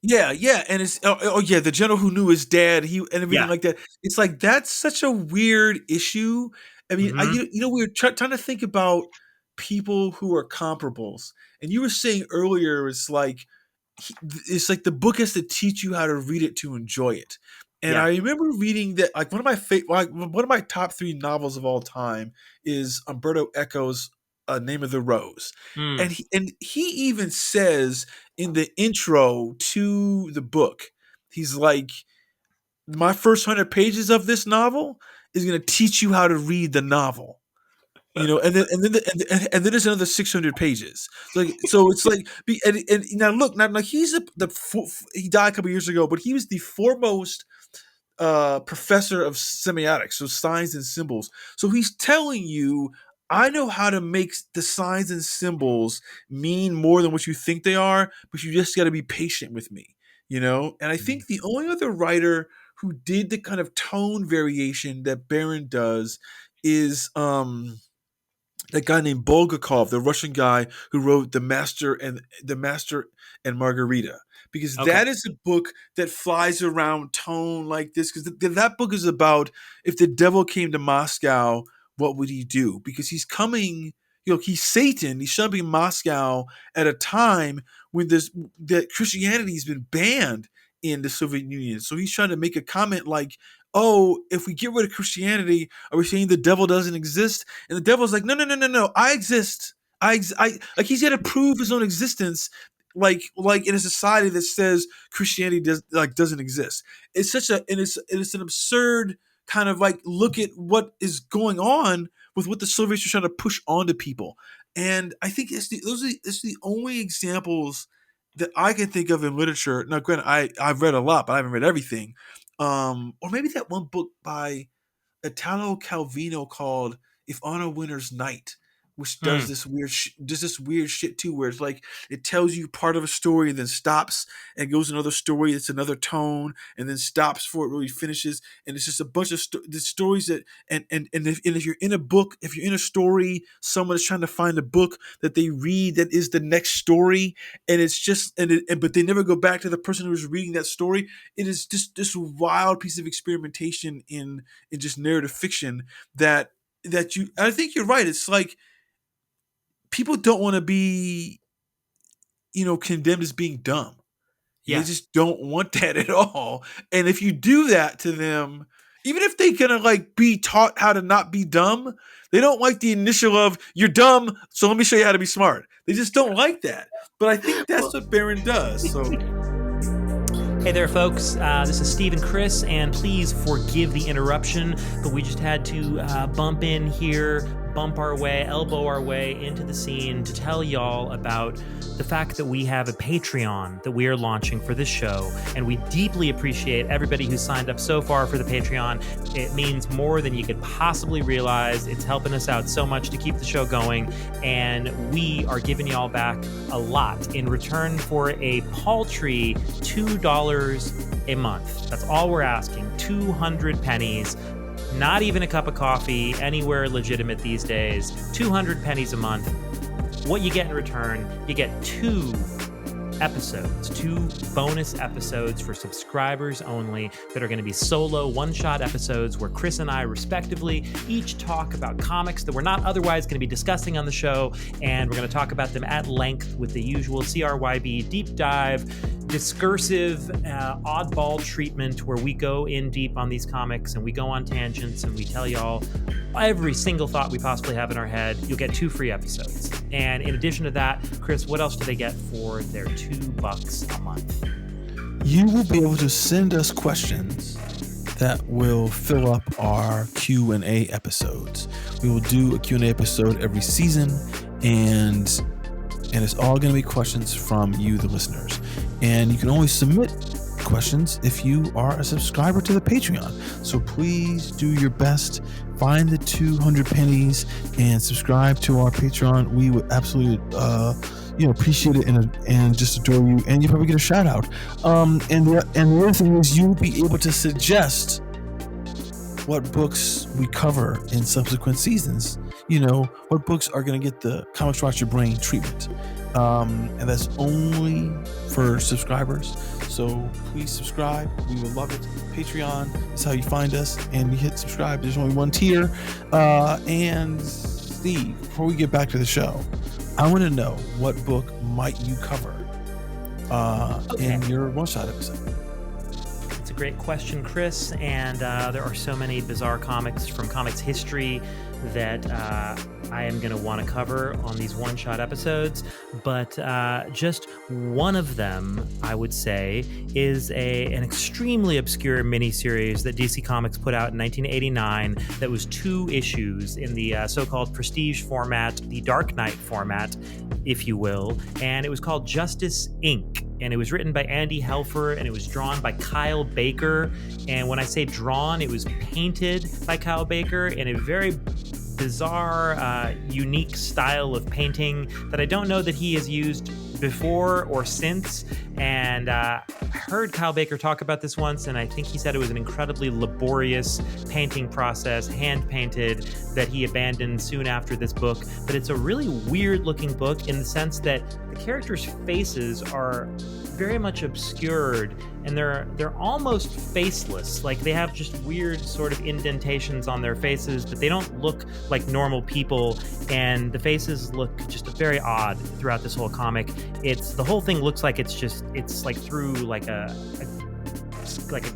Yeah, yeah, and it's yeah, the general who knew his dad, he and everything Yeah. like that. It's like that's such a weird issue. I mean, Mhm. we were trying to think about people who are comparables, and you were saying earlier, it's like it's like the book has to teach you how to read it to enjoy it. And Yeah. I remember reading that, like, one of my top 3 novels of all time is Umberto Eco's Name of the Rose. And he even says in the intro to the book, he's like, my first 100 pages of this novel is going to teach you how to read the novel. And then there's another 600 pages. So it's like, and now look, now he's he died a couple years ago, but he was the foremost professor of semiotics, so signs and symbols. So he's telling you, I know how to make the signs and symbols mean more than what you think they are, but you just got to be patient with me, And I think the only other writer who did the kind of tone variation that Barron does is that guy named Bulgakov, the Russian guy who wrote The Master and Margarita, because that is a book that flies around tone like this. Because that book is about, if the devil came to Moscow, what would he do? Because he's coming, he's Satan. He's showing up in Moscow at a time when that Christianity has been banned in the Soviet Union. So he's trying to make a comment like, oh, if we get rid of Christianity, are we saying the devil doesn't exist? And the devil's like, no, I exist. Like, he's got to prove his own existence, like in a society that says Christianity doesn't exist. It's it's an absurd kind of like look at what is going on with what the Soviets are trying to push onto people. And I think it's the only examples that I can think of in literature. Now, granted, I've read a lot, but I haven't read everything. Or maybe that one book by Italo Calvino called If on a Winter's Night, which does this weird shit too, where it's like it tells you part of a story and then stops and goes another story. It's another tone and then stops before it really finishes. And it's just a bunch of stories that and if you're in a book, if you're in a story, someone is trying to find a book that they read that is the next story, and it's just but they never go back to the person who was reading that story. It is just this wild piece of experimentation in just narrative fiction that I think you're right. It's like, people don't want to be, condemned as being dumb. Yeah. They just don't want that at all. And if you do that to them, even if they gonna like be taught how to not be dumb, they don't like the initial of, you're dumb, so let me show you how to be smart. They just don't like that. But I think that's what Barron does. So. Hey there, folks. This is Steve and Chris, and please forgive the interruption, but we just had to bump in here, elbow our way into the scene to tell y'all about the fact that we have a Patreon that we are launching for this show, and we deeply appreciate everybody who signed up so far for the Patreon. It means more than you could possibly realize. It's helping us out so much to keep the show going, and we are giving y'all back a lot in return for a paltry $2 a month. That's all we're asking. 200 pennies. Not even a cup of coffee anywhere legitimate these days. 200 pennies a month. What you get in return, you get 2 bonus episodes for subscribers only that are going to be solo one-shot episodes where Chris and I respectively each talk about comics that we're not otherwise going to be discussing on the show, and we're going to talk about them at length with the usual CRYB deep dive, discursive, oddball treatment where we go in deep on these comics and we go on tangents and we tell y'all every single thought we possibly have in our head. You'll get 2 free episodes. And in addition to that, Chris, what else do they get for their $2 a month? You will be able to send us questions that will fill up our Q&A episodes. We will do a Q&A episode every season, and it's all going to be questions from you, the listeners. And you can only submit questions if you are a subscriber to the Patreon. So please do your best. Find the 200 pennies and subscribe to our Patreon. We would absolutely appreciate it and just adore you. And you probably get a shout out. And the other thing is, you'll be able to suggest what books we cover in subsequent seasons. What books are going to get the Comics Rot Your Brain treatment. And that's only for subscribers. So please subscribe. We would love it. Patreon is how you find us, and you hit subscribe. There's only one tier. And Steve, before we get back to the show, I want to know, what book might you cover in your one-shot episode? It's a great question, Chris, and there are so many bizarre comics from comics history that I am going to want to cover on these one-shot episodes, but just one of them, I would say, is an extremely obscure miniseries that DC Comics put out in 1989 that was 2 issues in the so-called prestige format, the Dark Knight format, if you will, and it was called Justice, Inc., and it was written by Andy Helfer, and it was drawn by Kyle Baker. And when I say drawn, it was painted by Kyle Baker in a very bizarre, unique style of painting that I don't know that he has used before or since. And I heard Kyle Baker talk about this once, and I think he said it was an incredibly laborious painting process, hand painted, that he abandoned soon after this book. But it's a really weird looking book in the sense that the characters' faces are very much obscured, and they're almost faceless. Like, they have just weird sort of indentations on their faces, but they don't look like normal people, and the faces look just very odd throughout this whole comic. The whole thing looks like it's like through like a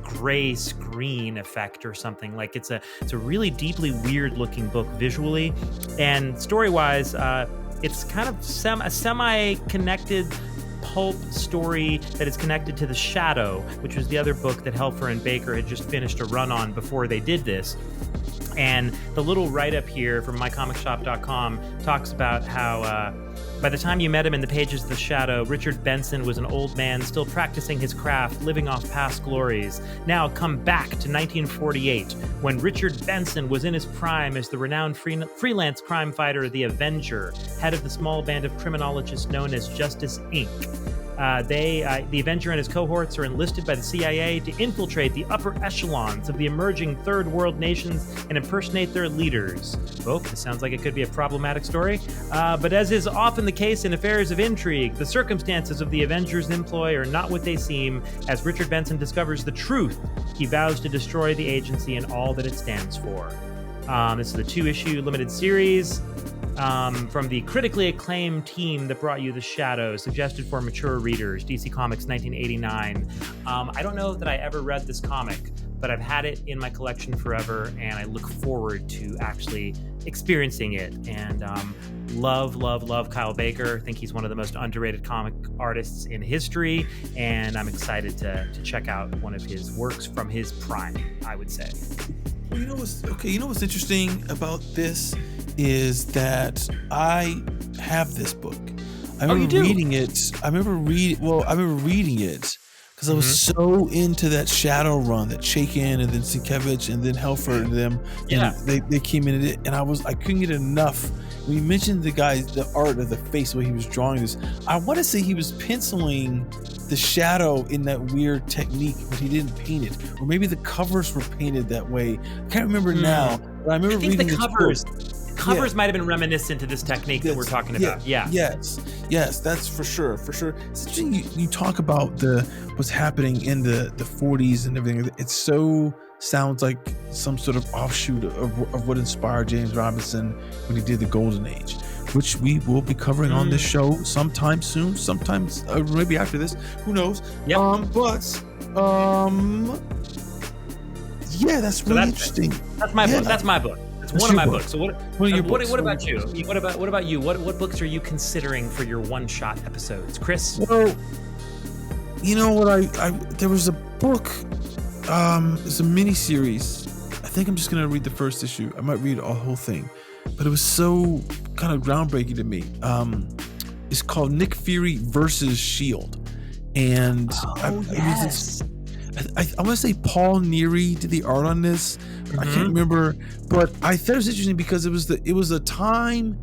gray screen effect or something. Like, it's a really deeply weird looking book visually, and story wise, it's kind of a semi-connected pulp story that is connected to The Shadow, which was the other book that Helfer and Baker had just finished a run on before they did this. And the little write-up here from mycomicshop.com talks about how by the time you met him in the pages of The Shadow, Richard Benson was an old man still practicing his craft, living off past glories. Now come back to 1948, when Richard Benson was in his prime as the renowned freelance crime fighter, The Avenger, head of the small band of criminologists known as Justice, Inc. The Avenger and his cohorts are enlisted by the CIA to infiltrate the upper echelons of the emerging third world nations and impersonate their leaders. Oh, this sounds like it could be a problematic story. But as is often the case in affairs of intrigue, the circumstances of the Avengers' employ are not what they seem. As Richard Benson discovers the truth, he vows to destroy the agency and all that it stands for. This is the 2-issue limited series. From the critically acclaimed team that brought you The Shadow, suggested for mature readers, DC Comics 1989. I don't know that I ever read this comic, but I've had it in my collection forever, and I look forward to actually experiencing it. And love Kyle Baker. I think he's one of the most underrated comic artists in history, and I'm excited to check out one of his works from his prime, I would say. Well, you know what's interesting about this is that I have this book. I remember reading it. I remember reading it because I was so into that Shadow run, that Chaykin and then Sienkiewicz and then Helfer and them. Yeah. And they came in it, and I couldn't get enough. When you mentioned the art of the face, the way he was drawing this, I want to say he was penciling the Shadow in that weird technique, but he didn't paint it. Or maybe the covers were painted that way. I can't remember now, but I remember reading the covers. Covers might have been reminiscent to this technique that we're talking about. Yes, that's for sure. It's interesting you talk about what's happening in the 40s and everything. It so sounds like some sort of offshoot of what inspired James Robinson when he did the Golden Age, which we will be covering on this show sometime soon, sometimes maybe after this, who knows. That's really interesting. That's my book. That's my book. It's one of my books. So what about you? What about you? What books are you considering for your one-shot episodes, Chris? Well, you know what? There was a book. It's a mini series. I think I'm just gonna read the first issue. I might read the whole thing, but it was so kind of groundbreaking to me. It's called Nick Fury versus S.H.I.E.L.D. And I want to say Paul Neary did the art on this. I can't remember, but I thought it was interesting because it was a time.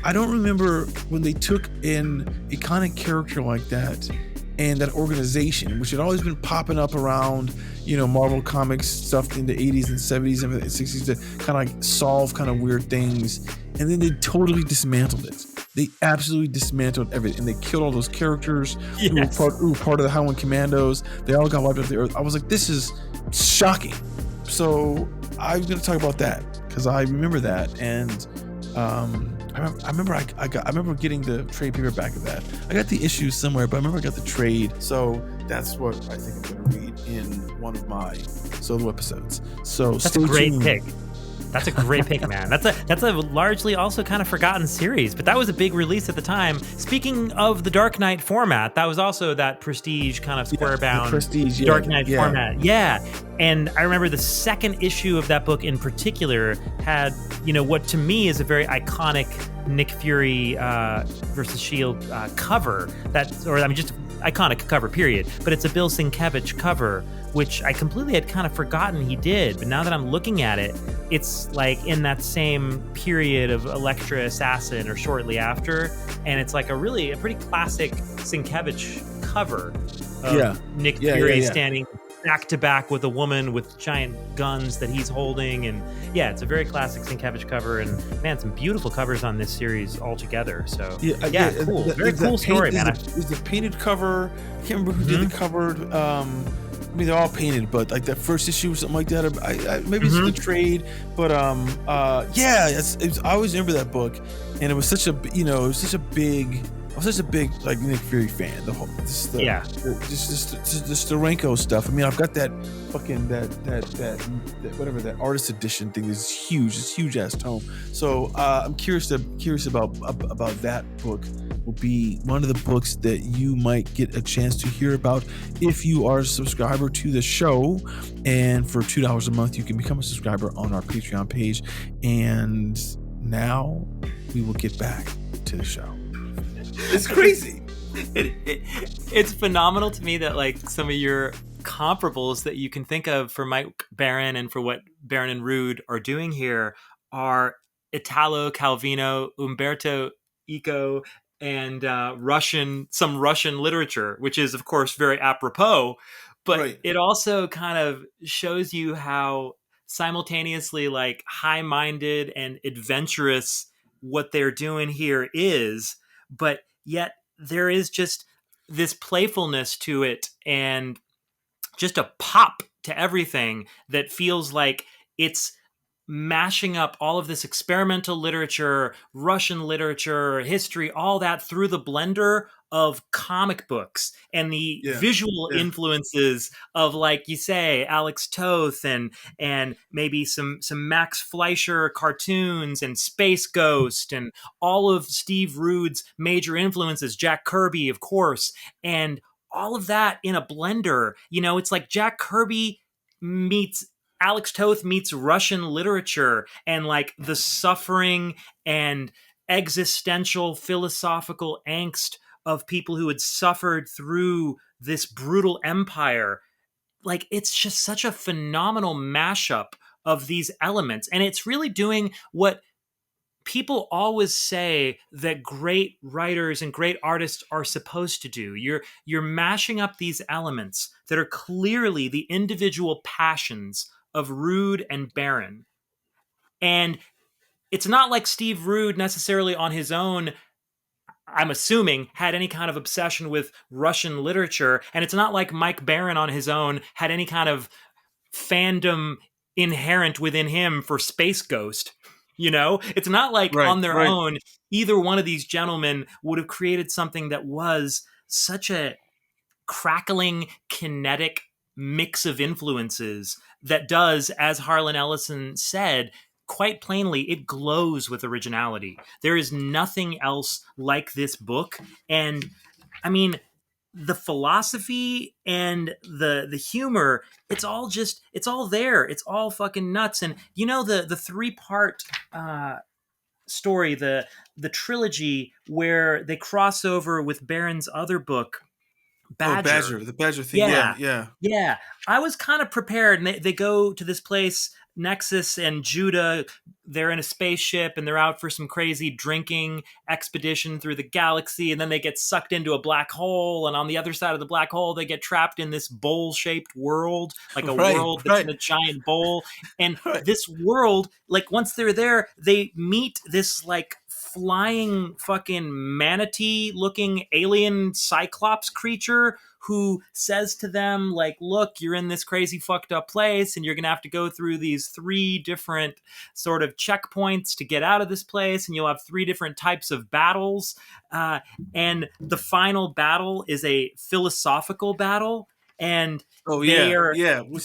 I don't remember when they took an iconic character like that and that organization, which had always been popping up around, Marvel Comics stuff in the 80s and 70s and 60s to kind of like solve kind of weird things, and then they totally dismantled it. They absolutely dismantled everything, and they killed all those characters who were part of the Howling Commandos. They all got wiped off the earth. I was like, this is shocking. So I'm going to talk about that because I remember that, and I remember getting the trade paperback of that. I got the issue somewhere, but I remember I got the trade. So that's what I think I'm going to read in one of my solo episodes. So that's a great pick. That's a great pick, man. That's a largely also kind of forgotten series, but that was a big release at the time. Speaking of the Dark Knight format, that was also that prestige kind of square-bound Dark Knight format. Yeah. And I remember the second issue of that book in particular had, what to me is a very iconic Nick Fury versus S.H.I.E.L.D. Cover. Just iconic cover, period. But it's a Bill Sienkiewicz cover, which I completely had kind of forgotten he did. But now that I'm looking at it, it's like in that same period of Elektra Assassin or shortly after. And it's like a pretty classic Sienkiewicz cover of Nick Fury standing back to back with a woman with giant guns that he's holding. And it's a very classic Sienkiewicz cover. And man, some beautiful covers on this series altogether. So cool. Very cool story, man. Is the painted cover? I can't remember who did the cover. I mean, they're all painted, but like that first issue or something like that. Maybe it's the trade, but I always remember that book, and it was such a I was such a big like Nick Fury fan. The Steranko stuff. I mean, I've got that fucking that whatever that artist edition thing is huge. It's huge ass tome. So I'm curious about that book. Will be one of the books that you might get a chance to hear about if you are a subscriber to the show. And for $2 a month, you can become a subscriber on our Patreon page. And now we will get back to the show. It's crazy. It's phenomenal to me that like some of your comparables that you can think of for Mike Baron and for what Baron and Rude are doing here are Italo, Calvino, Umberto Eco, and some Russian literature, which is of course very apropos, but it also kind of shows you how simultaneously like high-minded and adventurous what they're doing here is, but yet there is just this playfulness to it and just a pop to everything that feels like it's mashing up all of this experimental literature, Russian literature, history, all that through the blender of comic books and the visual influences of, like you say, Alex Toth and maybe some Max Fleischer cartoons and Space Ghost and all of Steve Rude's major influences, Jack Kirby, of course, and all of that in a blender. It's like Jack Kirby meets Alex Toth meets Russian literature and like the suffering and existential philosophical angst of people who had suffered through this brutal empire. Like, it's just such a phenomenal mashup of these elements. And it's really doing what people always say that great writers and great artists are supposed to do. You're mashing up these elements that are clearly the individual passions of Rude and Baron. And it's not like Steve Rude necessarily on his own, I'm assuming, had any kind of obsession with Russian literature. And it's not like Mike Baron on his own had any kind of fandom inherent within him for Space Ghost. It's not like on their own, either one of these gentlemen would have created something that was such a crackling, kinetic mix of influences that does, as Harlan Ellison said, quite plainly, it glows with originality. There is nothing else like this book. And I mean, the philosophy and the humor, it's all there. It's all fucking nuts. And the 3-part story, the trilogy where they cross over with Baron's other book, Badger. The Badger thing. Yeah. I was kind of prepared, and they go to this place, Nexus and Judah. They're in a spaceship and they're out for some crazy drinking expedition through the galaxy, and then they get sucked into a black hole, and on the other side of the black hole they get trapped in this bowl-shaped world, like a world that's in a giant bowl. And this world, like once they're there, they meet this like flying fucking manatee looking alien cyclops creature who says to them, like, look, you're in this crazy fucked up place and you're gonna have to go through these 3 different sort of checkpoints to get out of this place, and you'll have 3 different types of battles, and the final battle is a philosophical battle, and which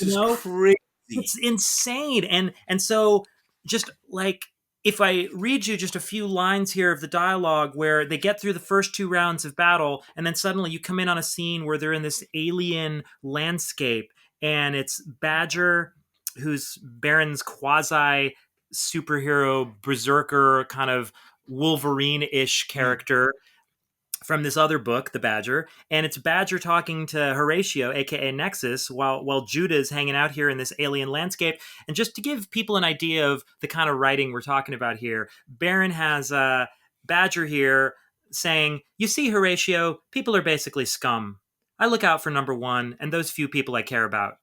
is crazy. It's insane. And so just like, if I read you just a few lines here of the dialogue where they get through the first 2 rounds of battle, and then suddenly you come in on a scene where they're in this alien landscape, and it's Badger, who's Baron's quasi superhero berserker kind of Wolverine-ish character from this other book, The Badger, and it's Badger talking to Horatio, aka Nexus, while Judah is hanging out here in this alien landscape. And just to give people an idea of the kind of writing we're talking about here, Baron has Badger here saying, "You see, Horatio, people are basically scum. I look out for number 1 and those few people I care about."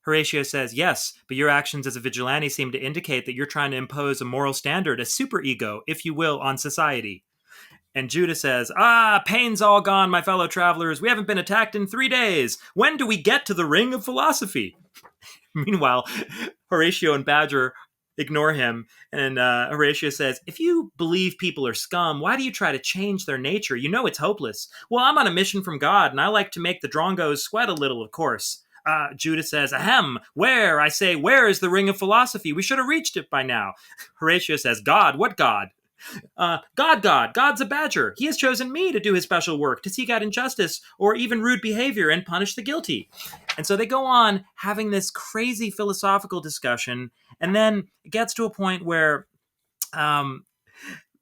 Horatio says, "Yes, but your actions as a vigilante seem to indicate that you're trying to impose a moral standard, a superego, if you will, on society." And Judah says, pain's all gone, my fellow travelers. We haven't been attacked in 3 days. When do we get to the ring of philosophy? Meanwhile, Horatio and Badger ignore him. And Horatio says, "If you believe people are scum, why do you try to change their nature? You know it's hopeless." "Well, I'm on a mission from God, and I like to make the Drongos sweat a little, of course." Judah says, "Ahem, where? I say, where is the ring of philosophy? We should have reached it by now." Horatio says, "God? What God?" God's a badger. He has chosen me to do his special work, to seek out injustice or even rude behavior and punish the guilty." And so they go on having this crazy philosophical discussion, and then it gets to a point where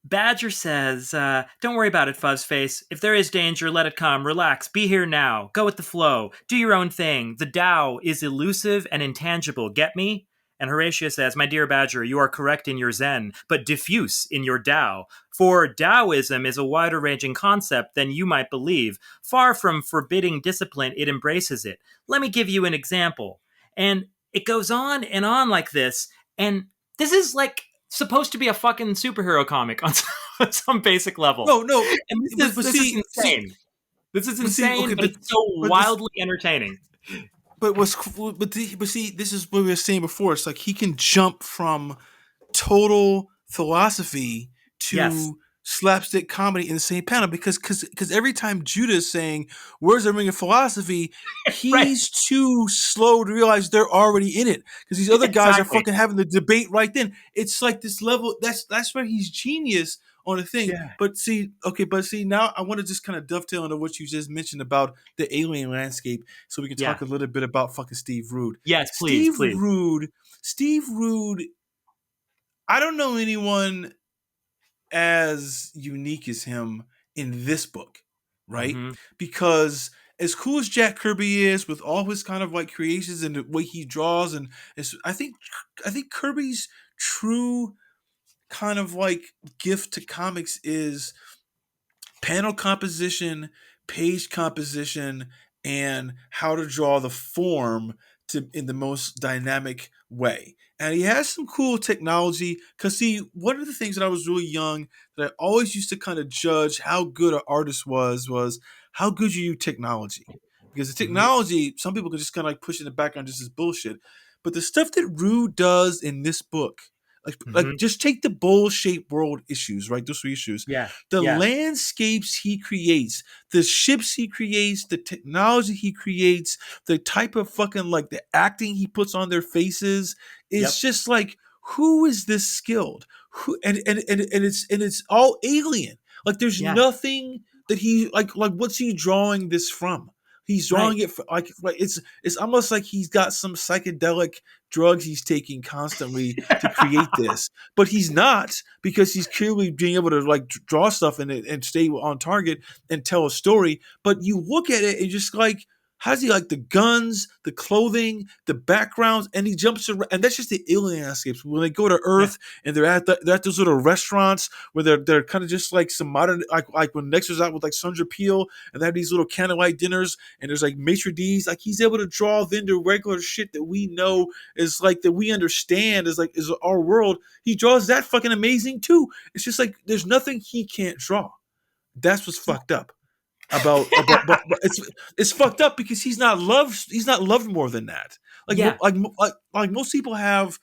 Badger says, "Don't worry about it, Fuzzface. If there is danger, let it come. Relax. Be here now. Go with the flow. Do your own thing. The Tao is elusive and intangible. Get me?" And Horatio says, "My dear Badger, you are correct in your Zen, but diffuse in your Tao. For Taoism is a wider-ranging concept than you might believe. Far from forbidding discipline, it embraces it. Let me give you an example." And it goes on and on like this. And this is like supposed to be a fucking superhero comic on some basic level. No. And this is insane. This is insane, but it's so wildly entertaining. But see, this is what we were saying before. It's like he can jump from total philosophy to slapstick comedy in the same panel, because every time Judah is saying, "Where's the ring of philosophy?" he's too slow to realize they're already in it, because these other guys are fucking having the debate right then. It's like this level. That's where he's genius on a thing. Yeah. But see, now I want to just kind of dovetail into what you just mentioned about the alien landscape, so we can talk a little bit about fucking Steve Rude. Yes, please. Steve Rude. I don't know anyone as unique as him in this book, right? Mm-hmm. Because as cool as Jack Kirby is with all his kind of like creations and the way he draws, and I think Kirby's true kind of like gift to comics is panel composition, page composition, and how to draw the form in the most dynamic way. And he has some cool technology, because see, one of the things that I was really young that I always used to kind of judge how good an artist was how good you use technology. Because the technology, some people can just kind of like push in the background just as bullshit. But the stuff that Rude does in this book, like just take the bowl-shaped world issues, right? Those 3 issues. The landscapes he creates, the ships he creates, the technology he creates, the type of fucking like the acting he puts on their faces. It's just like, who is this skilled? Who and it's all alien. Like there's nothing that he like what's he drawing this from? He's drawing it for, like it's almost like he's got some psychedelic drugs he's taking constantly to create this, but he's not, because he's clearly being able to like draw stuff and stay on target and tell a story. But you look at it and just like, How does he like the guns, the clothing, the backgrounds, and he jumps around, and that's just the alien landscapes. When they go to Earth and they're at those little restaurants where they're kind of just like some modern like when Nexus was out with like Sandra Peele and they have these little candlelight dinners and there's like maitre d's. Like he's able to draw then the regular shit that we know is like that we understand is our world. He draws that fucking amazing too. It's just like there's nothing he can't draw. That's what's fucked up. But it's fucked up because he's not loved more than that. Like most people have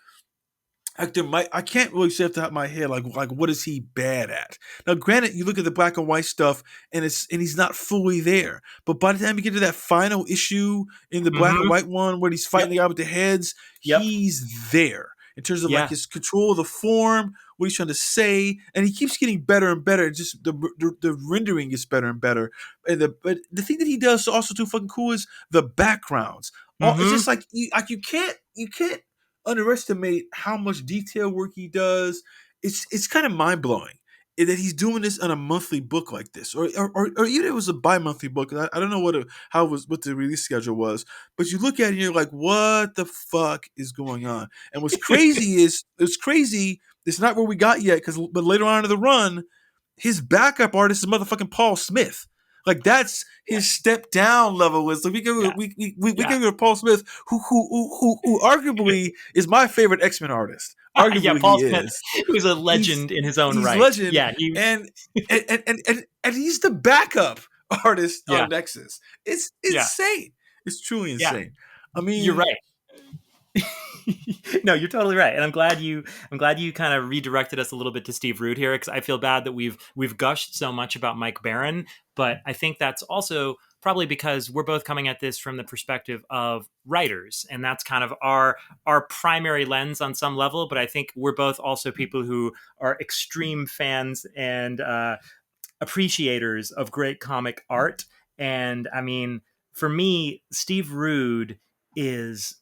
like I can't really say off the top of my head like what is he bad at. Now granted, you look at the black and white stuff and he's not fully there, but by the time you get to that final issue in the black and white one where he's fighting the guy with the heads, he's there in terms of like his control of the form, what he's trying to say, and he keeps getting better and better. Just the rendering gets better and better. But the thing that he does also too fucking cool is the backgrounds. It's just like you can't underestimate how much detail work he does. It's kind of mind blowing that he's doing this on a monthly book like this, or even it was a bi-monthly book. I don't know what the release schedule was, but you look at it and you're like, what the fuck is going on? And what's crazy is it's not where we got yet but later on in the run, his backup artist is motherfucking Paul Smith. Like that's his step down level. Is like we give it Paul Smith, who arguably is my favorite X-Men artist. Arguably, Paul Smith, who's a legend in his own right. Legend. Yeah, and he's the backup artist on Nexus. It's insane. It's truly insane. I mean, you're right. No, you're totally right, and I'm glad you kind of redirected us a little bit to Steve Rude here, because I feel bad that we've gushed so much about Mike Baron, but I think that's also probably because we're both coming at this from the perspective of writers, and that's kind of our primary lens on some level. But I think we're both also people who are extreme fans and appreciators of great comic art. And I mean, for me, Steve Rude is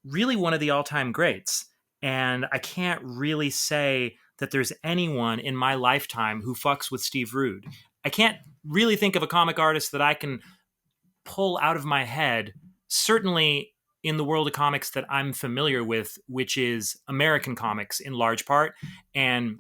really one of the all-time greats. And I can't really say that there's anyone in my lifetime who fucks with Steve Rude. I can't really think of a comic artist that I can pull out of my head, certainly in the world of comics that I'm familiar with, which is American comics in large part. And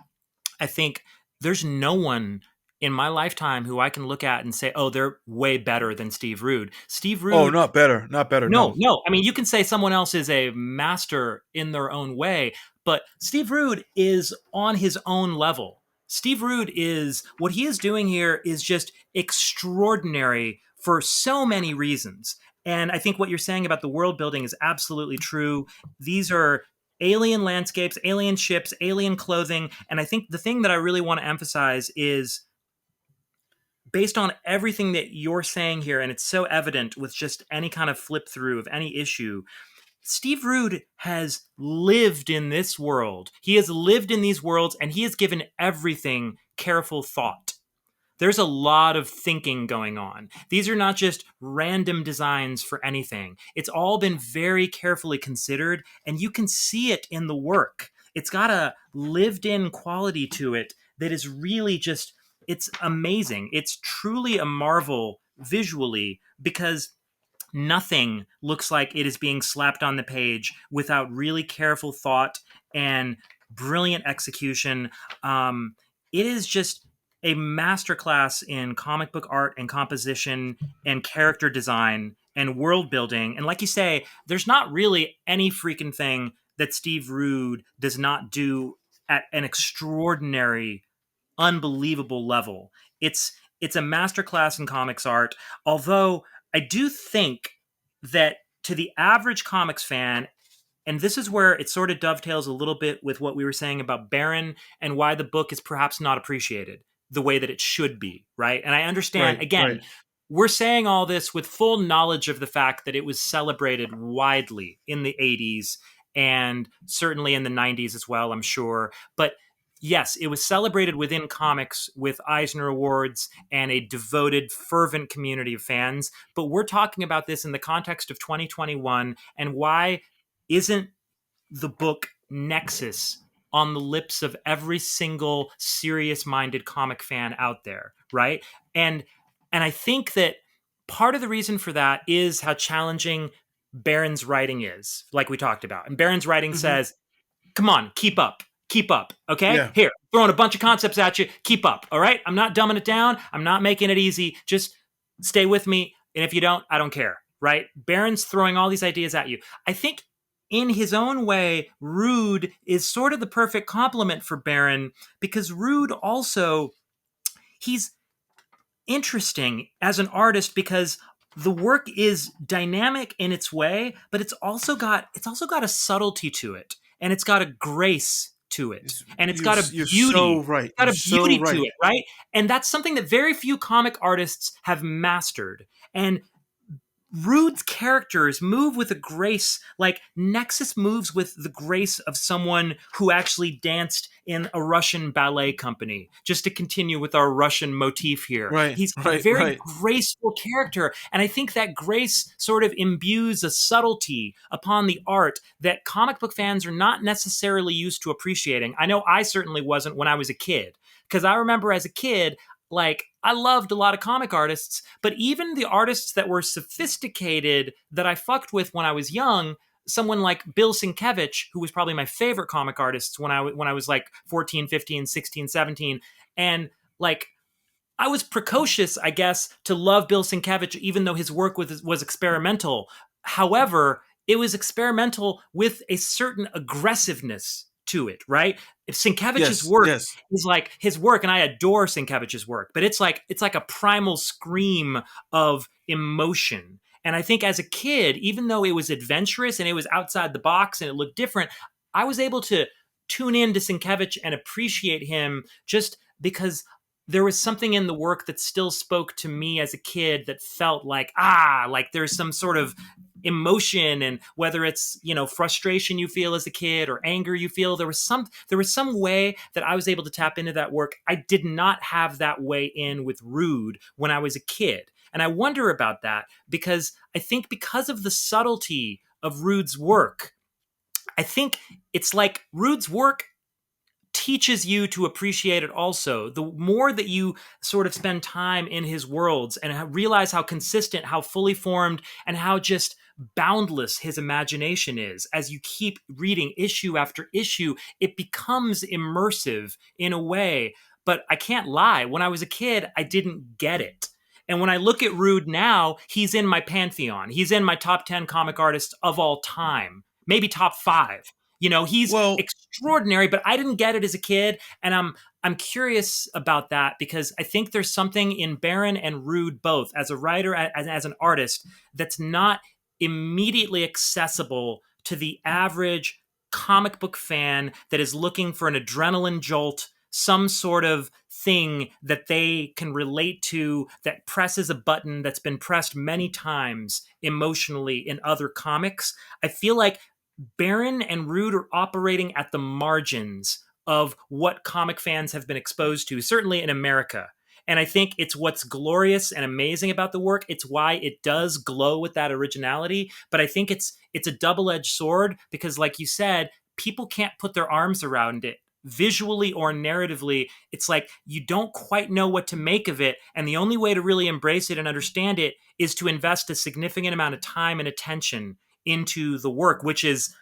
I think there's no one in my lifetime who I can look at and say, oh, they're way better than Steve Rude. Steve Rude. Oh, not better. No. I mean, you can say someone else is a master in their own way, but Steve Rude is on his own level. Steve Rude is, what he is doing here is just extraordinary for so many reasons. And I think what you're saying about the world building is absolutely true. These are alien landscapes, alien ships, alien clothing. And I think the thing that I really want to emphasize is, based on everything that you're saying here, and it's so evident with just any kind of flip through of any issue, Steve Rude has lived in this world. He has lived in these worlds, and he has given everything careful thought. There's a lot of thinking going on. These are not just random designs for anything. It's all been very carefully considered, and you can see it in the work. It's got a lived-in quality to it that is really just, it's amazing. It's truly a marvel visually, because nothing looks like it is being slapped on the page without really careful thought and brilliant execution. It is just a masterclass in comic book art and composition and character design and world building. And like you say, there's not really any freaking thing that Steve Rude does not do at an extraordinary, unbelievable level. It's a masterclass in comics art, although I do think that to the average comics fan, and this is where it sort of dovetails a little bit with what we were saying about Baron and why the book is perhaps not appreciated the way that it should be, right? And I understand, we're saying all this with full knowledge of the fact that it was celebrated widely in the 80s and certainly in the 90s as well, I'm sure. But yes, it was celebrated within comics with Eisner Awards and a devoted, fervent community of fans. But we're talking about this in the context of 2021, and why isn't the book Nexus on the lips of every single serious-minded comic fan out there, right? And I think that part of the reason for that is how challenging Barron's writing is, like we talked about. And Barron's writing says, come on, keep up. Keep up. Okay? Yeah. Here, throwing a bunch of concepts at you. Keep up. All right? I'm not dumbing it down. I'm not making it easy. Just stay with me. And if you don't, I don't care. Right? Barron's throwing all these ideas at you. I think in his own way, Rude is sort of the perfect complement for Barron, because Rude also, he's interesting as an artist because the work is dynamic in its way, but it's also got a subtlety to it, and it's got a grace to it, and it's got a beauty. You're so right. It's got a beauty to it, right? And that's something that very few comic artists have mastered. And Rude's characters move with a grace, like Nexus moves with the grace of someone who actually danced in a Russian ballet company, just to continue with our Russian motif here. He's a very graceful character, and I think that grace sort of imbues a subtlety upon the art that comic book fans are not necessarily used to appreciating. I know I certainly wasn't when I was a kid, because I remember as a kid, like, I loved a lot of comic artists, but even the artists that were sophisticated that I fucked with when I was young, someone like Bill Sienkiewicz, who was probably my favorite comic artist when I was like 14, 15, 16, 17, and like, I was precocious, I guess, to love Bill Sienkiewicz, even though his work was experimental. However, it was experimental with a certain aggressiveness to it, right? If Sienkiewicz's work is like his work, and I adore Sienkiewicz's work, but it's like a primal scream of emotion. And I think as a kid, even though it was adventurous and it was outside the box and it looked different, I was able to tune in to Sienkiewicz and appreciate him just because there was something in the work that still spoke to me as a kid that felt like there's some sort of emotion, and whether it's, you know, frustration you feel as a kid or anger you feel, there was some way that I was able to tap into that work. I did not have that way in with Rude when I was a kid. And I wonder about that, because I think because of the subtlety of Rude's work, I think it's like Rude's work teaches you to appreciate it also. The more that you sort of spend time in his worlds and realize how consistent, how fully formed, and how just boundless his imagination is, as you keep reading issue after issue, it becomes immersive in a way. But I can't lie, when I was a kid, I didn't get it. And when I look at Rude now, he's in my pantheon. He's in my top 10 comic artists of all time, maybe top 5. You know, he's extraordinary, but I didn't get it as a kid. And I'm curious about that, because I think there's something in Barron and Rude both, as a writer, as an artist, that's not immediately accessible to the average comic book fan that is looking for an adrenaline jolt, some sort of thing that they can relate to, that presses a button that's been pressed many times emotionally in other comics. I feel like Barron and Rude are operating at the margins of what comic fans have been exposed to, certainly in America. And I think it's what's glorious and amazing about the work. It's why it does glow with that originality. But I think it's a double-edged sword, because, like you said, people can't put their arms around it visually or narratively. It's like you don't quite know what to make of it. And the only way to really embrace it and understand it is to invest a significant amount of time and attention into the work, which is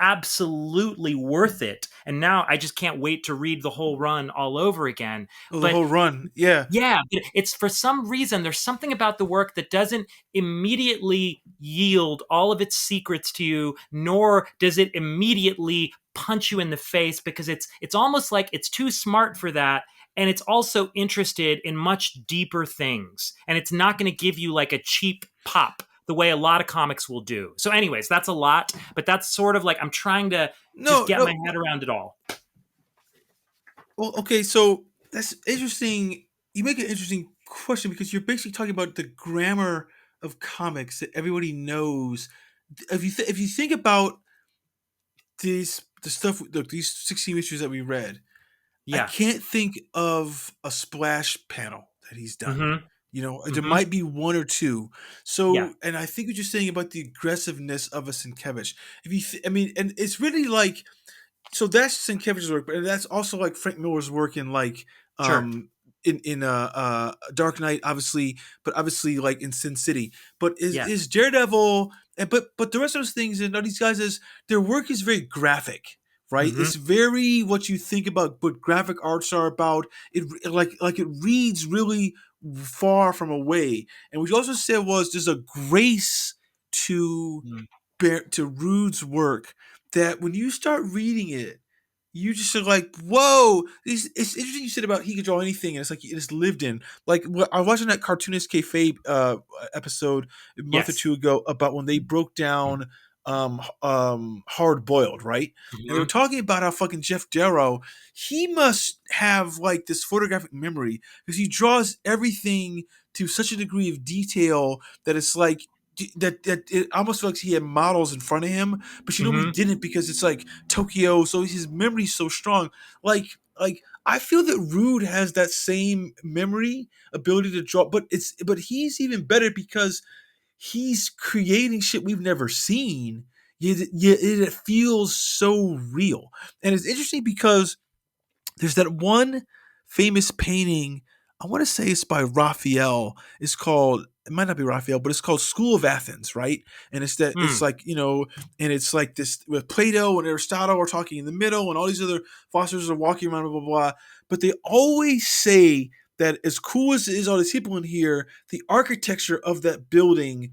absolutely worth it. And now I just can't wait to read the whole run all over again. The whole run, yeah. Yeah, but it's, for some reason, there's something about the work that doesn't immediately yield all of its secrets to you, nor does it immediately punch you in the face, because it's almost like it's too smart for that. And it's also interested in much deeper things. And it's not going to give you like a cheap pop the way a lot of comics will do. So anyways, that's a lot, but that's sort of like, I'm trying to just get my head around it all. Well, okay, so that's interesting. You make an interesting question, because you're basically talking about the grammar of comics that everybody knows. If you think about the stuff, look, these 16 issues that we read, I can't think of a splash panel that he's done. Mm-hmm. You know, there might be one or two. So, and I think what you're saying about the aggressiveness of a Sienkiewicz, and it's really like, so that's Sienkiewicz's work, but that's also like Frank Miller's work in like, Dark Knight, obviously, but obviously like in Sin City. But is Yes. Daredevil, and but the rest of those things, and all these guys, is their work is very graphic, right? Mm-hmm. It's very what you think about what graphic arts are about. It like it reads really far from away. And what you also said was there's a grace to to Rude's work that when you start reading it, you just are like, whoa! It's interesting you said about he could draw anything, and it's like it's lived in. Like I was watching that cartoonist kayfabe episode a month or Yes. two ago about when they broke down Hard Boiled, right? And they were Mm-hmm. talking about how fucking Jeff Darrow, he must have like this photographic memory because he draws everything to such a degree of detail that it's like that it almost feels like he had models in front of him, but you know he Mm-hmm. didn't because it's like Tokyo, so his memory's so strong. Like I feel that Rude has that same memory ability to draw, but he's even better because he's creating shit we've never seen. Yet it feels so real, and it's interesting because there's that one famous painting. I want to say it's by Raphael. It's called. It might not be Raphael, but it's called School of Athens, right? And it's that it's Mm. like and it's like this with Plato and Aristotle are talking in the middle, and all these other philosophers are walking around, blah blah blah. But they always say that as cool as it is, all these people in here, the architecture of that building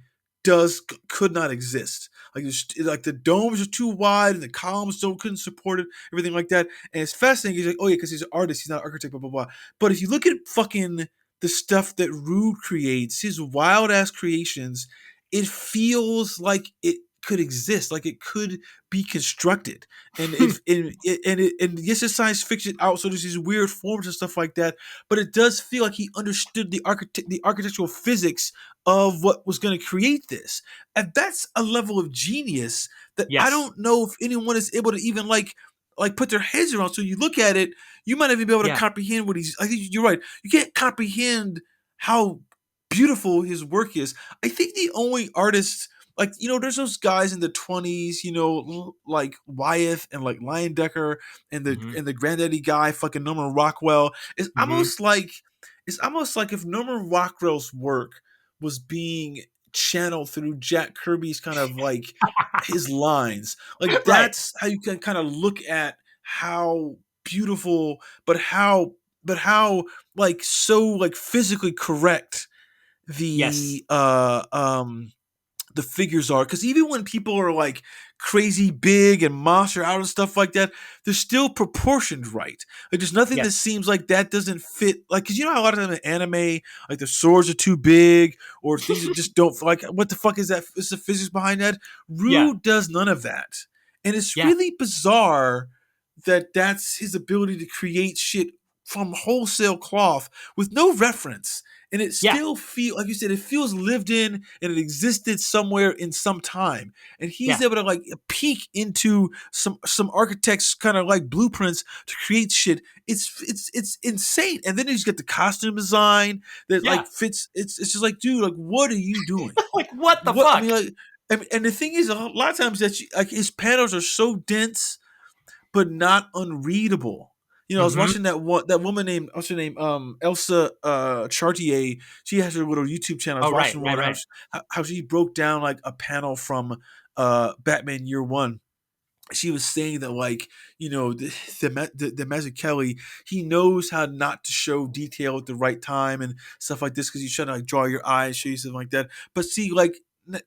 could not exist. Like the domes are too wide and the columns couldn't support it, everything like that. And it's fascinating. He's like, oh yeah, because he's an artist, he's not an architect, blah blah blah. But if you look at fucking the stuff that Rude creates, his wild ass creations, it feels like it could exist, like it could be constructed. And if and yes, it's science fiction out, so there's these weird forms and stuff like that. But it does feel like he understood the architectural physics of what was going to create this. And that's a level of genius that I Yes. don't know if anyone is able to even like put their heads around. So you look at it, you might not even be able to Yeah. comprehend what he's. I think you're right. You can't comprehend how beautiful his work is. I think the only artists like there's those guys in the 20s, like Wyeth and like Leyendecker and the Mm-hmm. and the granddaddy guy, fucking Norman Rockwell. Mm-hmm. It's almost like if Norman Rockwell's work was being channeled through Jack Kirby's kind of like his lines. Like Right. that's how you can kind of look at how beautiful, but how like so like physically correct Yes. the figures are, because even when people are like crazy big and monster out and stuff like that, they're still proportioned right. Like there's nothing that Yes. seems like that doesn't fit. Like, because you know how a lot of them in anime, like the swords are too big or things that just don't like. What the fuck is that? Is the physics behind that? Yeah. Rue does none of that, and it's Yeah. really bizarre that that's his ability to create shit from wholesale cloth with no reference, and it Yeah. still feel like you said, it feels lived in and it existed somewhere in some time, and he's Yeah. able to like peek into some architects kind of like blueprints to create shit. It's insane. And then he's got the costume design that Yeah. like fits. It's just like, dude, like what are you doing? Like what the What I mean, fuck? like, and the thing is, a lot of times that like his panels are so dense but not unreadable. I was Mm-hmm. watching that woman named, what's her name, Elsa Chartier. She has her little YouTube channel. I was Oh, right. watching Right. one Right. how she broke down like a panel from Batman Year One. She was saying that like the Mazzucchelli, he knows how not to show detail at the right time and stuff like this because he's trying to like draw your eyes, show you something like that. But see, like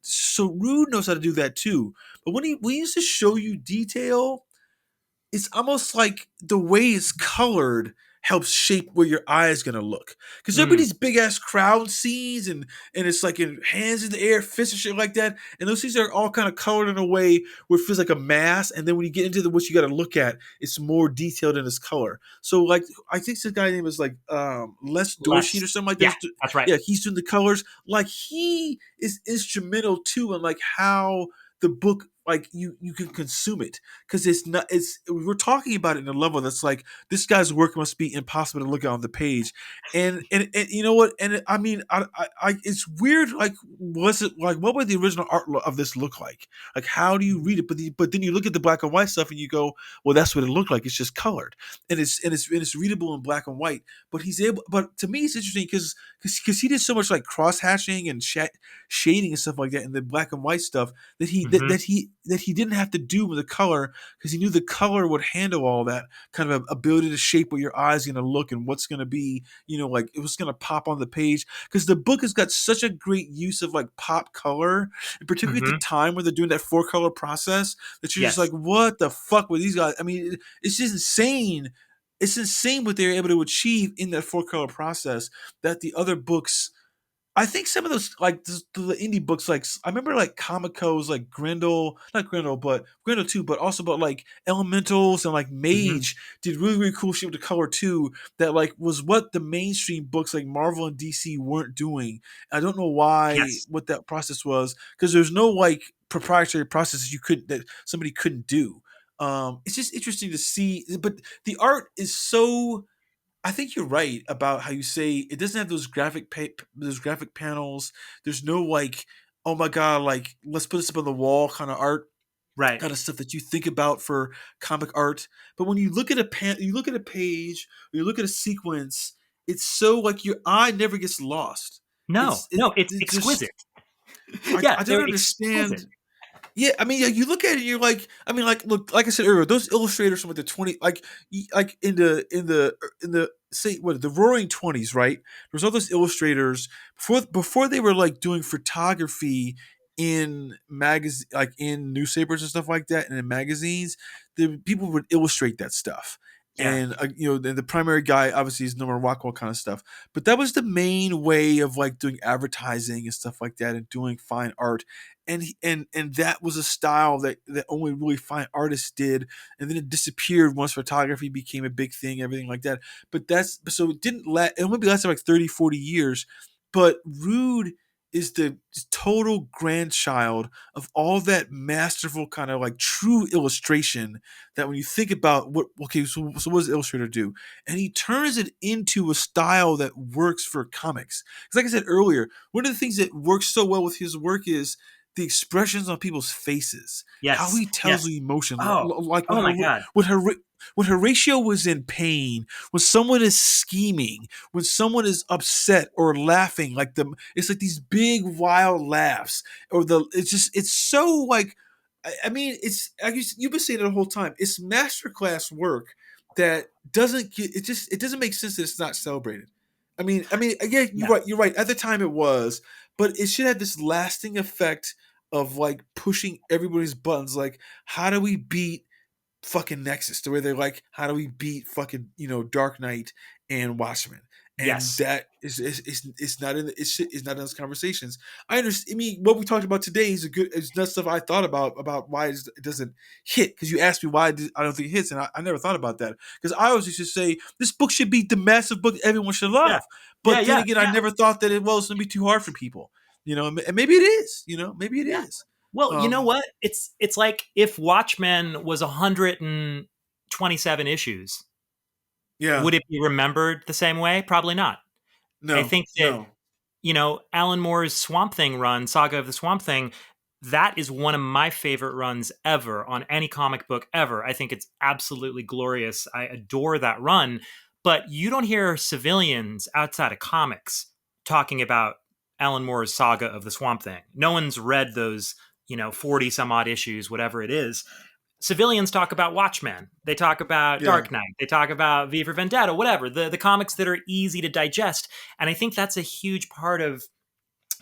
so Rude knows how to do that too. But when he used to show you detail, it's almost like the way it's colored helps shape where your eye is gonna look. Because there'll be Mm. these big ass crowd scenes and it's like in hands in the air, fists and shit like that. And those scenes are all kind of colored in a way where it feels like a mass. And then when you get into what you gotta look at, it's more detailed in its color. So like I think this guy name is like Les Dorsey Less. or something like Yeah. that. That's right. Yeah, he's doing the colors. Like he is instrumental too in like how the book like you can consume it, because it's not, it's, we're talking about it in a level that's like, this guy's work must be impossible to look at on the page. And you know what, and I mean, it's weird, like, was it like, what would the original art of this look like how do you read it? But then you look at the black and white stuff and you go, well, that's what it looked like, it's just colored, and it's readable in black and white. But he's able, but to me it's interesting because he did so much like cross hatching and shading and stuff like that in the black and white stuff, that he didn't have to do with the color, because he knew the color would handle all that kind of ability to shape what your eyes going to look and what's going to be, like it was going to pop on the page, because the book has got such a great use of like pop color, and particularly at the time where they're doing that 4-color process, that you're just like, what the fuck were these guys? I mean, it's just insane. It's insane what they're able to achieve in that 4-color process that the other books, I think some of those, like the indie books, like I remember like Comico's like Grendel, not Grendel, but Grendel too, but also about like Elementals and like Mage did really, really cool shit with the color too. That like was what the mainstream books like Marvel and DC weren't doing. I don't know why, what that process was, because there's no like proprietary processes that somebody couldn't do. It's just interesting to see, but the art is so. I think you're right about how you say it doesn't have those those graphic panels. There's no like, oh my god, like let's put this up on the wall kind of art, Right. kind of stuff that you think about for comic art. But when you look at you look at a page, or you look at a sequence, it's so like your eye never gets lost. No, it's just, exquisite. Yeah, I don't understand. Exquisite. Yeah, I mean, you look at it, and you're like, I mean, like, look, like I said earlier, those illustrators from like the 20, like in the say what the Roaring 20s, right? There's all those illustrators before they were like doing photography in magazine, like in newspapers and stuff like that, and in magazines. The people would illustrate that stuff. Yeah. And the primary guy obviously is Norman Rockwell kind of stuff, but that was the main way of like doing advertising and stuff like that, and doing fine art, and that was a style that only really fine artists did, and then it disappeared once photography became a big thing, everything like that. But that's so it didn't it only lasted like 30-40 years, but Rude is the total grandchild of all that masterful kind of like true illustration, that when you think about so what does the illustrator do? And he turns it into a style that works for comics. Because like I said earlier, one of the things that works so well with his work is the expressions on people's faces. Yes. How he tells the emotion. Like oh my God. When Horatio was in pain, when someone is scheming, when someone is upset or laughing, it's like these big wild laughs, or it's so like, I mean, you've been saying it the whole time. It's masterclass work that it doesn't make sense that it's not celebrated. I mean, again, you're right. At the time it was, but it should have this lasting effect of like pushing everybody's buttons. Like, how do we beat fucking Nexus? The way they're like, how do we beat fucking Dark Knight and Watchmen? And that is not in it's not in those conversations. I understand. I mean, what we talked about today is not stuff I thought about why it doesn't hit. Because you asked me why I don't think it hits, and I never thought about that. Because I always used to say this book should be the massive book everyone should love. Yeah. But then again, I never thought that it's going to be too hard for people. And maybe it is. Maybe it is. Well, you know what? It's like if Watchmen was 127 issues. Yeah. Would it be remembered the same way? Probably not. No. I think that, Alan Moore's Swamp Thing run, Saga of the Swamp Thing, that is one of my favorite runs ever on any comic book ever. I think it's absolutely glorious. I adore that run. But you don't hear civilians outside of comics talking about Alan Moore's Saga of the Swamp Thing. No one's read those, 40 some odd issues, whatever it is. Civilians talk about Watchmen. They talk about Dark Knight. They talk about V for Vendetta, whatever, the comics that are easy to digest. And I think that's a huge part of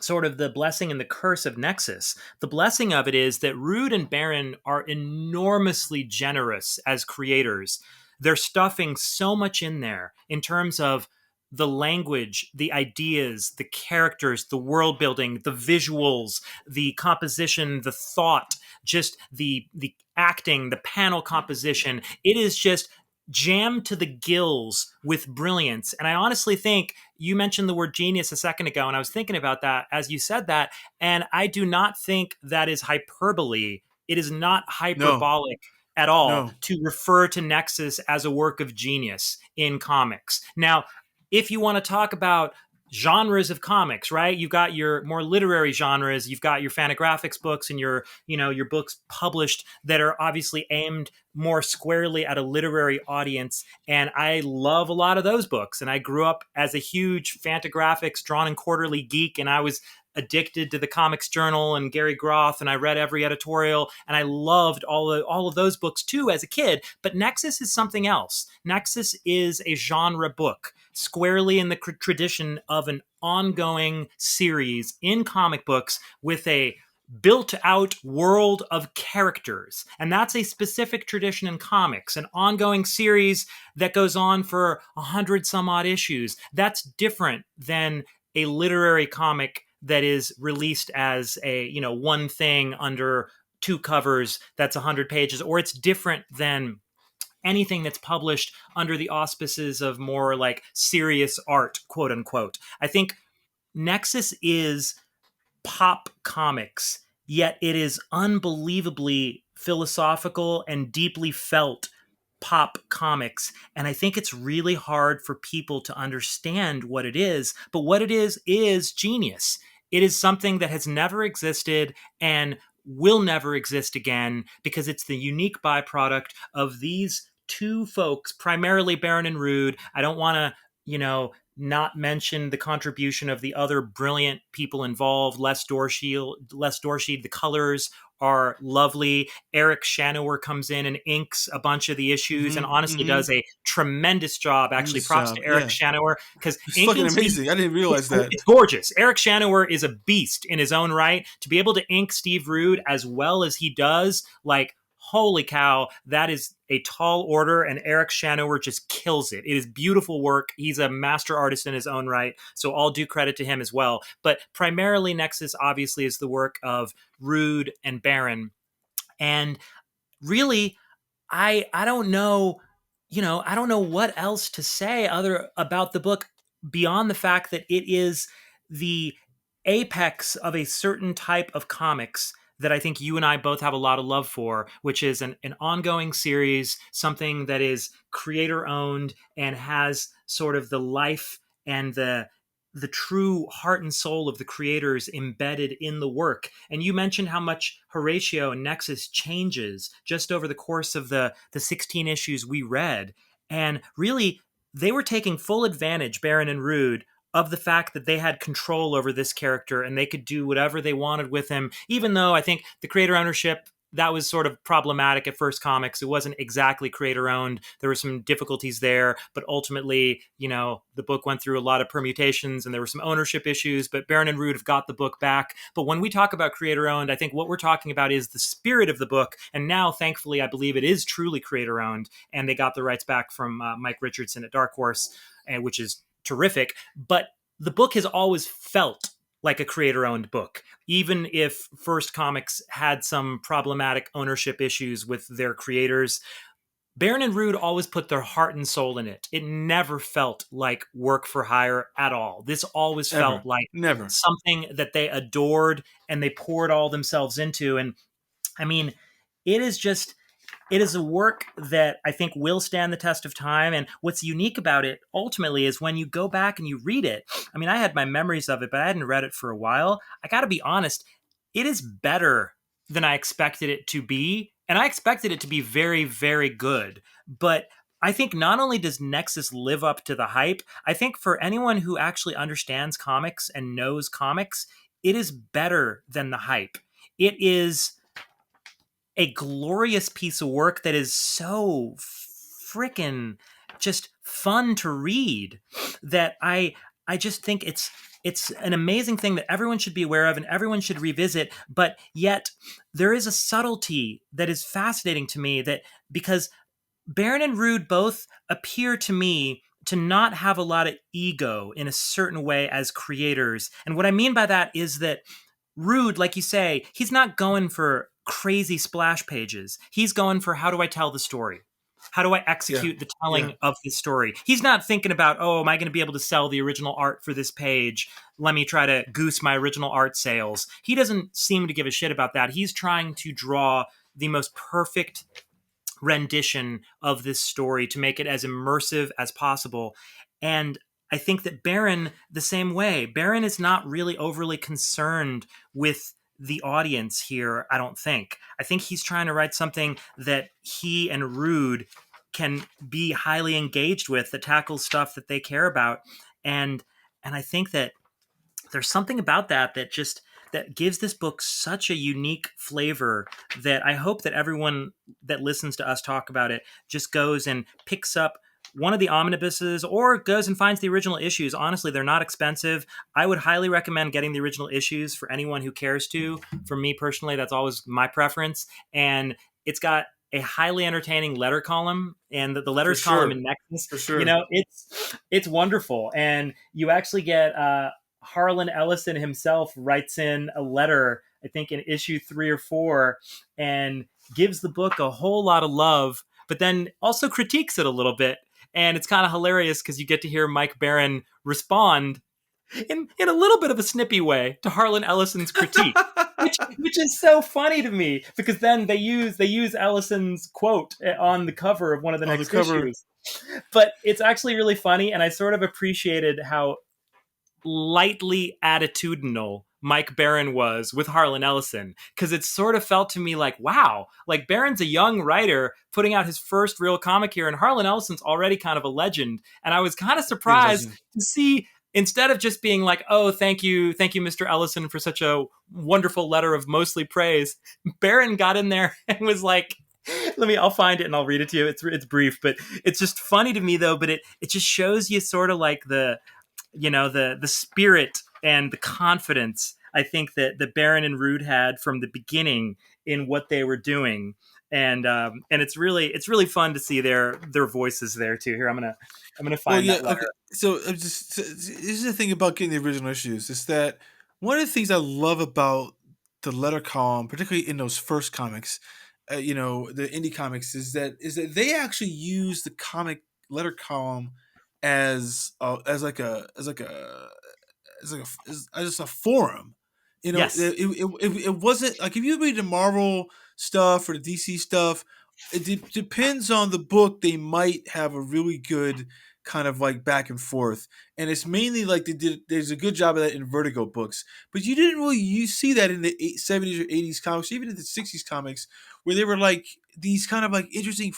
sort of the blessing and the curse of Nexus. The blessing of it is that Rude and Barron are enormously generous as creators. They're stuffing so much in there in terms of the language, the ideas, the characters, the world building, the visuals, the composition, the thought, just the acting, the panel composition. It is just jammed to the gills with brilliance. And I honestly think you mentioned the word genius a second ago, and I was thinking about that as you said that. And I do not think that is hyperbole It is not No, hyperbolic at all no. to refer to Nexus as a work of genius in comics. Now, if you want to talk about genres of comics, right? You've got your more literary genres, you've got your Fantagraphics books and your, your books published that are obviously aimed more squarely at a literary audience. And I love a lot of those books. And I grew up as a huge Fantagraphics drawn and quarterly geek, and I was addicted to the Comics Journal and Gary Groth, and I read every editorial, and I loved all of those books too as a kid. But Nexus is something else. Nexus is a genre book, squarely in the tradition of an ongoing series in comic books with a built out world of characters. And that's a specific tradition in comics, an ongoing series that goes on for 100 some odd issues. That's different than a literary comic that is released as a, one thing under two covers that's 100 pages, or it's different than anything that's published under the auspices of more like serious art, quote unquote. I think Nexus is pop comics, yet it is unbelievably philosophical and deeply felt pop comics. And I think it's really hard for people to understand what it is, but what it is genius. It is something that has never existed and will never exist again, because it's the unique byproduct of these two folks, primarily Baron and Rude. I don't want to, not mention the contribution of the other brilliant people involved. Les Dorsey, the colors are lovely. Eric Shanower comes in and inks a bunch of the issues, and honestly does a tremendous job. Actually, props to Eric Shanower, because it's fucking amazing. I didn't realize that. It's gorgeous. Eric Shanower is a beast in his own right. To be able to ink Steve Rude as well as he does, like, holy cow, that is a tall order, and Eric Shanower just kills it. It is beautiful work. He's a master artist in his own right, so all due credit to him as well. But primarily, Nexus obviously is the work of Rude and Baron. And really, I don't know, I don't know what else to say other about the book beyond the fact that it is the apex of a certain type of comics that I think you and I both have a lot of love for, which is an ongoing series, something that is creator owned and has sort of the life and the true heart and soul of the creators embedded in the work. And you mentioned how much Horatio and Nexus changes just over the course of the 16 issues we read. And really, they were taking full advantage, Baron and Rude, of the fact that they had control over this character and they could do whatever they wanted with him, even though I think the creator ownership, that was sort of problematic at First Comics. It wasn't exactly creator owned. There were some difficulties there, but ultimately, the book went through a lot of permutations and there were some ownership issues, but Baron and Rude have got the book back. But when we talk about creator owned, I think what we're talking about is the spirit of the book. And now, thankfully, I believe it is truly creator owned, and they got the rights back from Mike Richardson at Dark Horse, which is terrific. But the book has always felt like a creator-owned book, even if First Comics had some problematic ownership issues with their creators. Baron and Rude always put their heart and soul in it. It never felt like work for hire at all. This always felt like something that they adored and they poured all themselves into. And I mean, it is a work that I think will stand the test of time. And what's unique about it ultimately is when you go back and you read it. I mean, I had my memories of it, but I hadn't read it for a while. I got to be honest, it is better than I expected it to be. And I expected it to be very, very good. But I think not only does Nexus live up to the hype, I think for anyone who actually understands comics and knows comics, it is better than the hype. It is a glorious piece of work that is so freaking just fun to read that I just think it's an amazing thing that everyone should be aware of and everyone should revisit. But yet there is a subtlety that is fascinating to me, that because Baron and Rude both appear to me to not have a lot of ego in a certain way as creators. And what I mean by that is that Rude, like you say, he's not going for crazy splash pages. He's going for, how do I tell the story? How do I execute the telling of this story? He's not thinking about, oh, am I going to be able to sell the original art for this page? Let me try to goose my original art sales. He doesn't seem to give a shit about that. He's trying to draw the most perfect rendition of this story to make it as immersive as possible. And I think that Barron, the same way, Barron is not really overly concerned with the audience here, I don't think. I think he's trying to write something that he and Rude can be highly engaged with, that tackles stuff that they care about. And I think that there's something about that that gives this book such a unique flavor that I hope that everyone that listens to us talk about it just goes and picks up one of the omnibuses or goes and finds the original issues. Honestly, they're not expensive. I would highly recommend getting the original issues for anyone who cares to. For me personally, that's always my preference. And it's got a highly entertaining letter column, and the letters column in Nexus, for sure. You know, it's wonderful. And you actually get Harlan Ellison himself writes in a letter, I think in issue 3 or 4, and gives the book a whole lot of love, but then also critiques it a little bit. And it's kind of hilarious because you get to hear Mike Barron respond in a little bit of a snippy way to Harlan Ellison's critique, which is so funny to me, because then they use Ellison's quote on the cover of one of the next issues. But it's actually really funny, and I sort of appreciated how lightly attitudinal Mike Barron was with Harlan Ellison, because it sort of felt to me like, wow, like Barron's a young writer putting out his first real comic here, and Harlan Ellison's already kind of a legend. And I was kind of surprised to see, instead of just being like, oh, thank you, Mr. Ellison, for such a wonderful letter of mostly praise, Barron got in there and was like, I'll find it and I'll read it to you. It's brief, but it's just funny to me though. But it just shows you sort of like the spirit and the confidence, I think, that Barron and Rude had from the beginning in what they were doing. And it's really fun to see their voices there too. Here, I'm gonna find that letter. Okay. So this is the thing about getting the original issues, is that one of the things I love about the letter column, particularly in those first comics, the indie comics, is that they actually use the comic letter column as just a forum. Yes. It wasn't like, if you read the Marvel stuff or the DC stuff, it depends on the book. They might have a really good kind of like back and forth, and it's mainly like there's a good job of that in Vertigo books, but you see that in the 70s or 80s comics, even in the 60s comics, where they were like these kind of like interesting,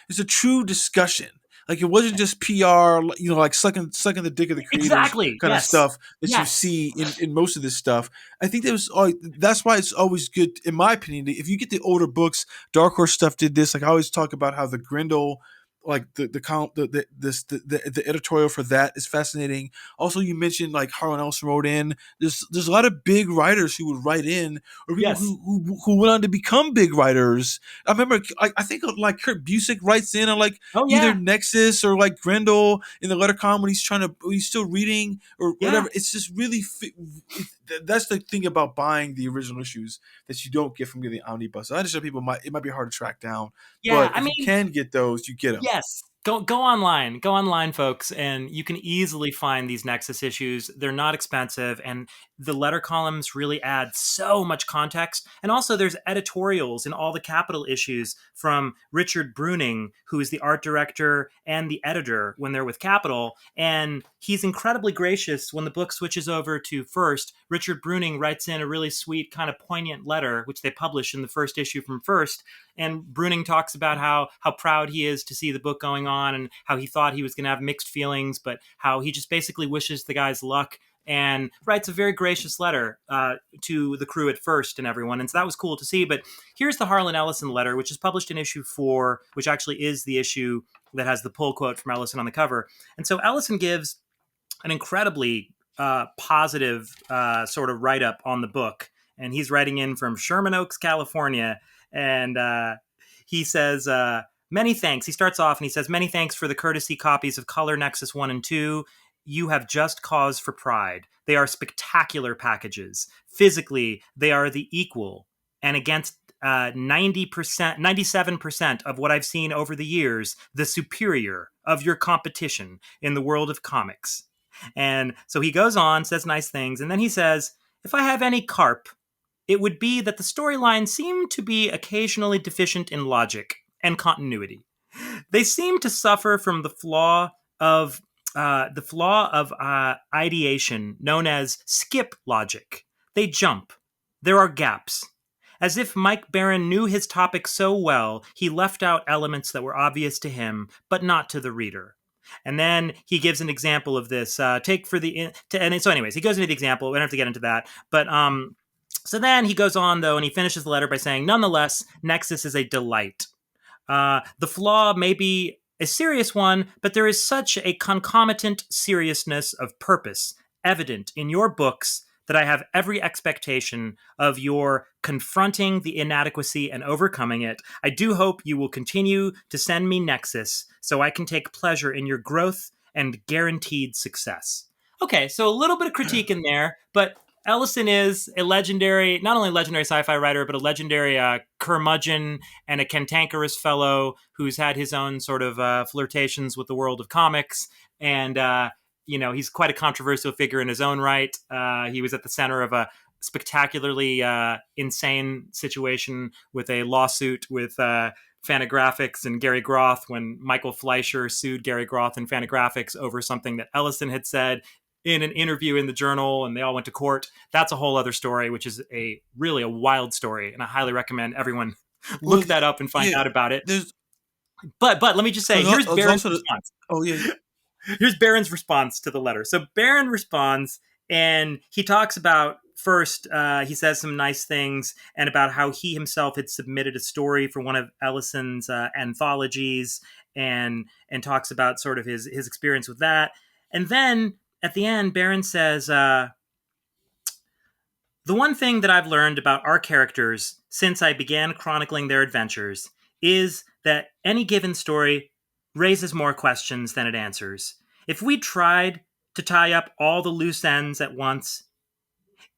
it's a true discussion. Like, it wasn't just PR, like sucking the dick of the creators kind of stuff that you see in most of this stuff. I think that's why it's always good, in my opinion, if you get the older books. Dark Horse stuff did this. Like, I always talk about how the Grendel, like the editorial for that is fascinating. Also, you mentioned like Harlan Ellison wrote in. There's a lot of big writers who would write in, or people who went on to become big writers. I remember, I think like Kurt Busiek writes in on like either Nexus or like Grendel in the letter column when he's still reading or whatever. It's just really that's the thing about buying the original issues that you don't get from getting the omnibus. I understand it might be hard to track down. Yeah, but if you can get those, you get them. Yes. Go online, folks, and you can easily find these Nexus issues. They're not expensive, and the letter columns really add so much context. And also, there's editorials in all the Capital issues from Richard Bruning, who is the art director and the editor when they're with Capital. And he's incredibly gracious when the book switches over to First. Richard Bruning writes in a really sweet, kind of poignant letter, which they publish in the first issue from First. And Bruning talks about how proud he is to see the book going on, and how he thought he was going to have mixed feelings, but how he just basically wishes the guys luck, and writes a very gracious letter to the crew at First and everyone. And so that was cool to see. But here's the Harlan Ellison letter, which is published in issue 4, which actually is the issue that has the pull quote from Ellison on the cover. And so Ellison gives an incredibly positive sort of write-up on the book. And he's writing in from Sherman Oaks, California. And he says, many thanks. He starts off and he says, many thanks for the courtesy copies of Color Nexus 1 and 2. You have just cause for pride. They are spectacular packages. Physically, they are the equal and against 90%, 97% of what I've seen over the years, the superior of your competition in the world of comics. And so he goes on, says nice things, and then he says, if I have any carp, it would be that the storylines seem to be occasionally deficient in logic and continuity. They seem to suffer from the flaw of ideation known as skip logic. They jump. There are gaps. As if Mike Baron knew his topic so well, he left out elements that were obvious to him, but not to the reader. And then he gives an example of this. So anyways, he goes into the example. We don't have to get into that. But so then he goes on, though, and he finishes the letter by saying, nonetheless, Nexus is a delight. The flaw may be a serious one, but there is such a concomitant seriousness of purpose evident in your books that I have every expectation of your confronting the inadequacy and overcoming it. I do hope you will continue to send me Nexus so I can take pleasure in your growth and guaranteed success. Okay, so a little bit of critique in there, but Ellison is a legendary, not only a legendary sci-fi writer, but a legendary curmudgeon and a cantankerous fellow who's had his own sort of flirtations with the world of comics. And, he's quite a controversial figure in his own right. He was at the center of a spectacularly insane situation with a lawsuit with Fantagraphics and Gary Groth when Michael Fleischer sued Gary Groth and Fantagraphics over something that Ellison had said in an interview in the Journal, and they all went to court. That's a whole other story, which is really a wild story, and I highly recommend everyone look that up and find out about it. But let me just say, here's Baron's response. Oh, yeah. Here's Baron's response to the letter. So Baron responds, and he talks about, first, he says some nice things, and about how he himself had submitted a story for one of Ellison's anthologies, and talks about sort of his experience with that. And then at the end, Baron says, the one thing that I've learned about our characters since I began chronicling their adventures is that any given story raises more questions than it answers. If we tried to tie up all the loose ends at once,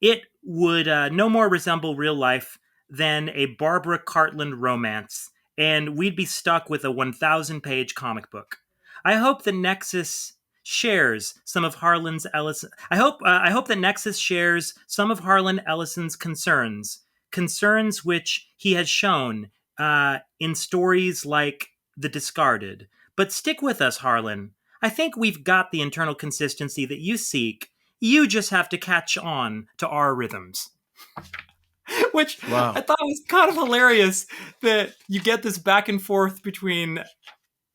it would no more resemble real life than a Barbara Cartland romance, and we'd be stuck with a 1,000-page comic book. I hope the Nexus shares some of Harlan's Ellison. I hope that Nexus shares some of Harlan Ellison's concerns which he has shown in stories like The Discarded. But stick with us, Harlan. I think we've got the internal consistency that you seek. You just have to catch on to our rhythms. Which I thought was kind of hilarious that you get this back and forth between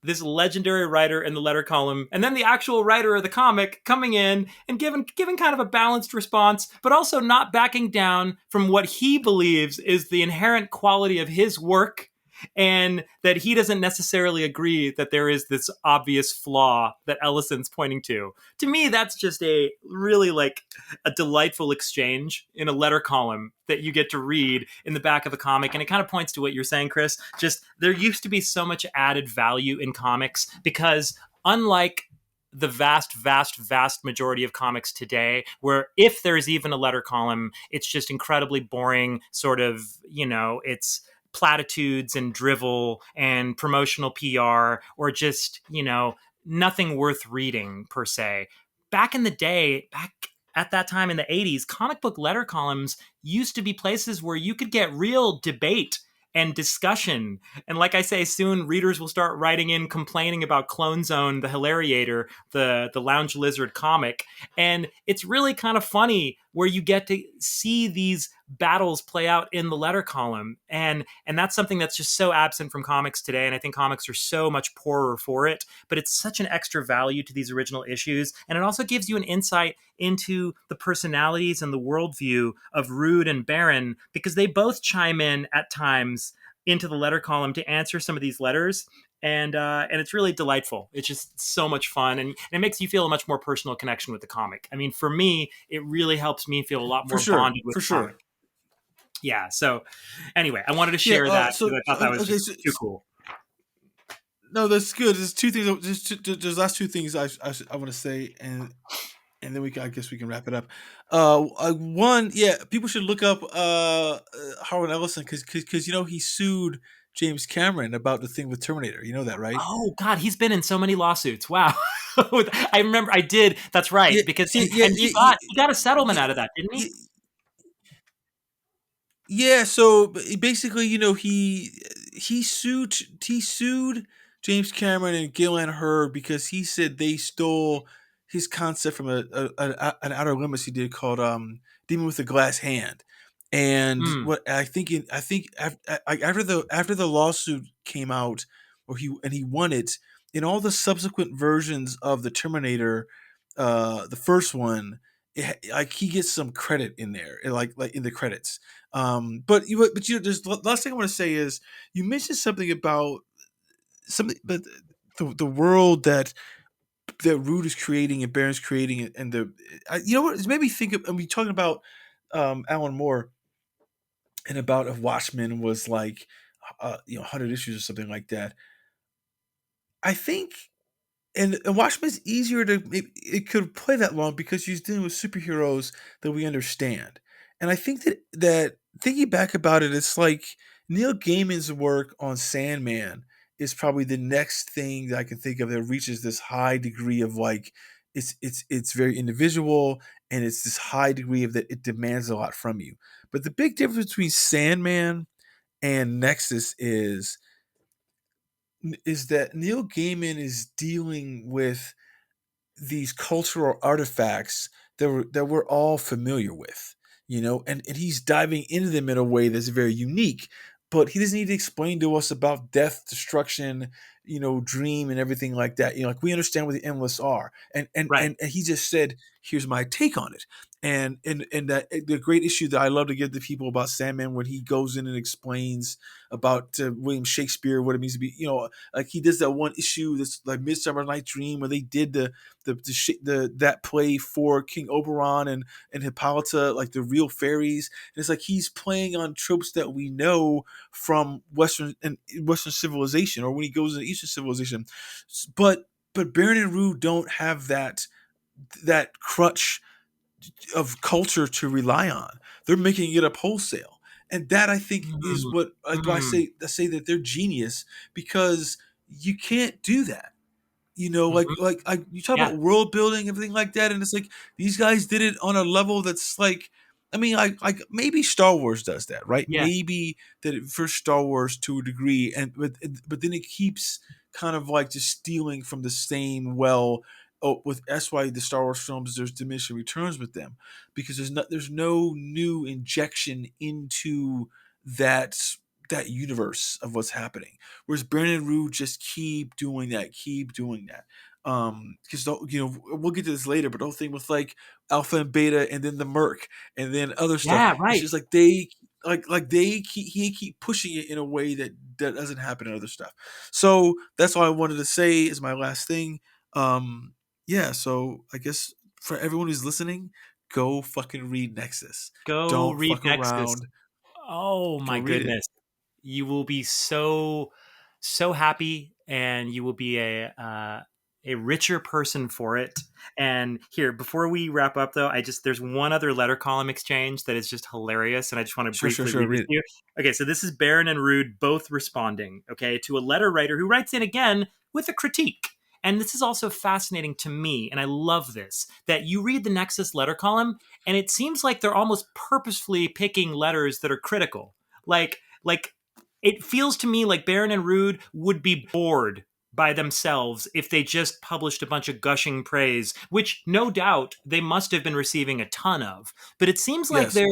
this legendary writer in the letter column, and then the actual writer of the comic coming in and giving kind of a balanced response, but also not backing down from what he believes is the inherent quality of his work, and that he doesn't necessarily agree that there is this obvious flaw that Ellison's pointing to. To me, that's just a really a delightful exchange in a letter column that you get to read in the back of a comic. And it kind of points to what you're saying, Chris. Just there used to be so much added value in comics because unlike the vast majority of comics today, where if there's even a letter column, it's just incredibly boring, sort of, it's platitudes and drivel and promotional PR, or just, nothing worth reading per se. Back in the day, back at that time in the 80s, comic book letter columns used to be places where you could get real debate and discussion. And like I say, soon readers will start writing in complaining about Clone Zone, the Hilariator, the Lounge Lizard comic. And it's really kind of funny where you get to see these battles play out in the letter column. And that's something that's just so absent from comics today. And I think comics are so much poorer for it, but it's such an extra value to these original issues. And it also gives you an insight into the personalities and the worldview of Rude and Baron, because they both chime in at times into the letter column to answer some of these letters. And it's really delightful. It's just so much fun. And it makes you feel a much more personal connection with the comic. I mean, for me, it really helps me feel a lot more bonded with the comic. Yeah. So anyway, I wanted to share that because I thought that was too cool. No, that's good. There's two things. There's last two things I want to say, and then I guess we can wrap it up. One, people should look up Harlan Ellison because he sued James Cameron about the thing with Terminator. You know that, right? Oh God, he's been in so many lawsuits. Wow. I remember I did. That's right. Yeah, Because yeah, yeah, and yeah, he got a settlement yeah, out of that, didn't yeah, he? yeah. So basically, he sued James Cameron and Gillian Hurd because he said they stole his concept from an Outer Limits he did called Demon with a Glass Hand. And Mm, what I think after the lawsuit came out, or he won it, in all the subsequent versions of the Terminator, the first one, like he gets some credit in there, like in the credits. There's the last thing I want to say is you mentioned something about something, but the world that Root is creating and Baron's creating, and you know what, it's made me think of. I mean, talking about Alan Moore, and about if Watchmen was like 100 issues or something like that. I think and Watchmen's easier to it could play that long because she's dealing with superheroes that we understand. And I think that thinking back about it, it's like Neil Gaiman's work on Sandman is probably the next thing that I can think of that reaches this high degree of like it's very individual, and it's this high degree of that it demands a lot from you. But the big difference between Sandman and Nexus is that Neil Gaiman is dealing with these cultural artifacts that we're all familiar with, and he's diving into them in a way that's very unique. But he doesn't need to explain to us about death, destruction, dream, and everything like that. Like we understand what the endless are, right. and he just said, "Here's my take on it." And that the great issue that I love to give to people about Sandman, when he goes in and explains about William Shakespeare, what it means to be, like he does that one issue that's like Midsummer Night's Dream, where they did that play for King Oberon and Hippolyta, like the real fairies. And it's like he's playing on tropes that we know from Western civilization, or when he goes into Eastern civilization. But Baron and Rue don't have that crutch of culture to rely on. They're making it up wholesale. And that, I think, is Mm, what I mm, say that they're genius, because you can't do that. mhm. Like you talk Yeah, about world building, everything like that, and it's like these guys did it on a level that's like, I mean, like maybe Star Wars does that, right? yeah, Maybe that it first Star Wars to a degree, but then it keeps kind of like just stealing from the same well. Oh, that's why the Star Wars films, there's diminishing returns with them, because there's no new injection into that that universe of what's happening. Whereas Brandon Rue just keep doing that. Because we'll get to this later, but the whole thing with like Alpha and Beta, and then the Merc, and then other stuff, yeah, it's right. just like he keep pushing it in a way that doesn't happen in other stuff. So that's all I wanted to say is my last thing. Yeah, so I guess for everyone who's listening, go fucking read Nexus. Go Don't read fuck Nexus. around. Oh Go my read it. goodness. You will be so happy, and you will be a richer person for it. And here, before we wrap up though, there's one other letter column exchange that is just hilarious, and I just want to Sure, sure, briefly sure. read this Read to it. you. Okay, so this is Barron and Rude both responding, okay, to a letter writer who writes in again with a critique. And this is also fascinating to me, and I love this, that you read the Nexus letter column, and it seems like they're almost purposefully picking letters that are critical. Like it feels to me like Barron and Rude would be bored by themselves if they just published a bunch of gushing praise, which no doubt they must have been receiving a ton of. But it seems like Yes.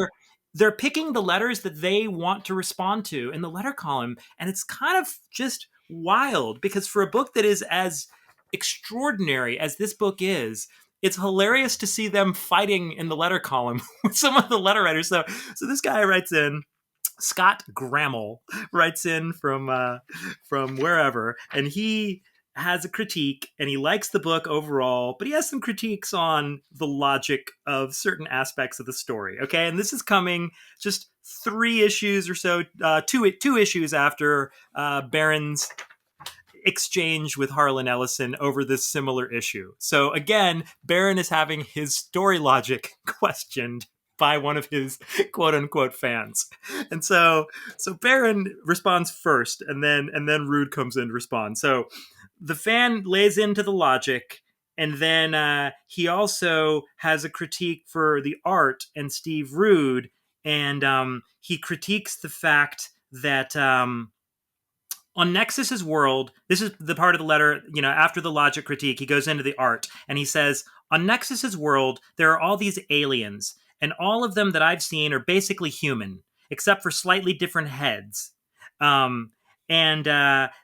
they're picking the letters that they want to respond to in the letter column, and it's kind of just wild, because for a book that is as extraordinary as this book is, it's hilarious to see them fighting in the letter column with some of the letter writers. So this guy writes in, Scott Grammel writes in from wherever, and he has a critique, and he likes the book overall, but he has some critiques on the logic of certain aspects of the story. Okay, and this is coming just 3 issues or so, two issues after Barron's exchange with Harlan Ellison over this similar issue. So again, Barron is having his story logic questioned. by one of his quote unquote fans. And so Baron responds first, and then Rude comes in to respond. So the fan lays into the logic, and then he also has a critique for the art and Steve Rude, and he critiques the fact that on Nexus's world, this is the part of the letter, after the logic critique, he goes into the art, and he says, on Nexus's world, there are all these aliens, and all of them that I've seen are basically human, except for slightly different heads, and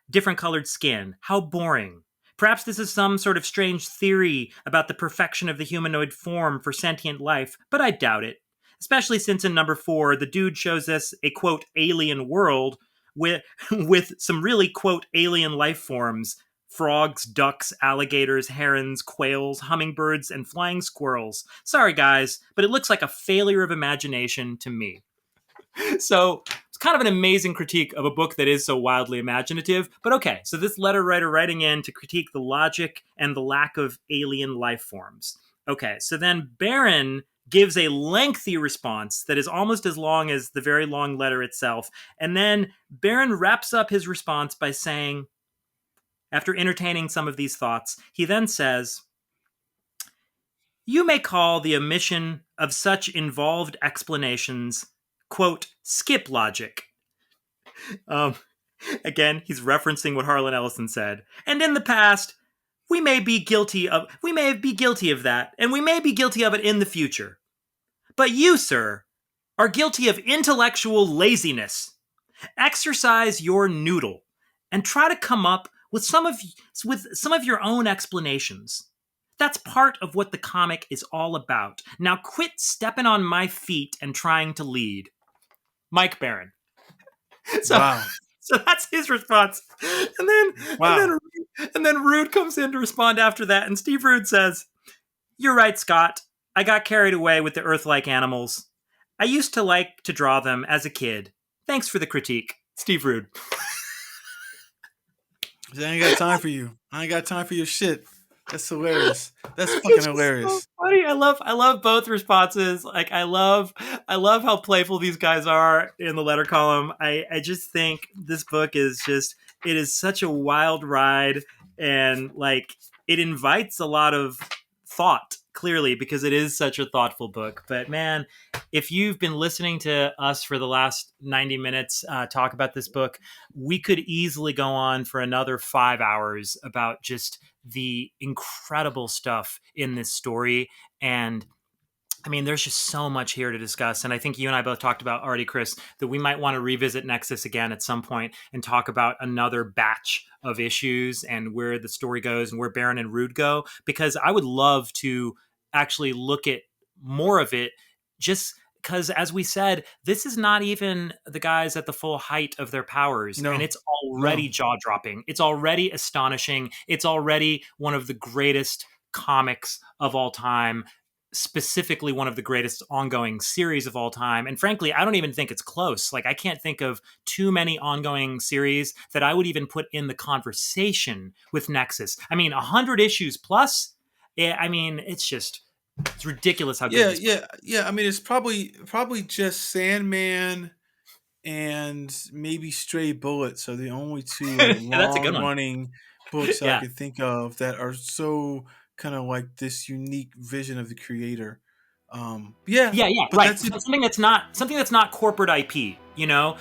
different colored skin. How boring. Perhaps this is some sort of strange theory about the perfection of the humanoid form for sentient life, but I doubt it. Especially since in number 4, the dude shows us a, quote, alien world with some really, quote, alien life forms. Frogs, ducks, alligators, herons, quails, hummingbirds, and flying squirrels. Sorry, guys, but it looks like a failure of imagination to me. So it's kind of an amazing critique of a book that is so wildly imaginative. But okay, so this letter writer writing in to critique the logic and the lack of alien life forms. Okay, so then Baron gives a lengthy response that is almost as long as the very long letter itself. And then Baron wraps up his response by saying, after entertaining some of these thoughts, he then says, you may call the omission of such involved explanations, quote, skip logic. Again, he's referencing what Harlan Ellison said. And in the past, we may be guilty of that, and we may be guilty of it in the future. But you, sir, are guilty of intellectual laziness. Exercise your noodle and try to come up with some of your own explanations. That's part of what the comic is all about. Now quit stepping on my feet and trying to lead. Mike Baron. Wow. So that's his response. And then Rude comes in to respond after that, and Steve Rude says, you're right, Scott. I got carried away with the Earth-like animals. I used to like to draw them as a kid. Thanks for the critique. Steve Rude. I ain't got time for you. I ain't got time for your shit. That's hilarious. That's fucking hilarious. So funny. I love both responses. Like I love how playful these guys are in the letter column. I just think this book is it is such a wild ride, and like it invites a lot of thought, clearly, because it is such a thoughtful book. But man, if you've been listening to us for the last 90 minutes talk about this book, we could easily go on for another 5 hours about just the incredible stuff in this story. And I mean, there's just so much here to discuss. And I think you and I both talked about already, Chris, that we might want to revisit Nexus again at some point and talk about another batch of issues and where the story goes and where Baron and Rude go, because I would love to actually look at more of it, just because, as we said, this is not even the guys at the full height of their powers. No, and it's already jaw-dropping. It's already astonishing. It's already one of the greatest comics of all time, specifically one of the greatest ongoing series of all time. And frankly, I don't even think it's close. Like, I can't think of too many ongoing series that I would even put in the conversation with Nexus. I mean, 100 issues plus. I mean, it's ridiculous how good. Yeah. I mean, it's probably just Sandman and maybe Stray Bullets are the only two long-running books I can think of that are so kind of like this unique vision of the creator. Right. Something that's not corporate IP,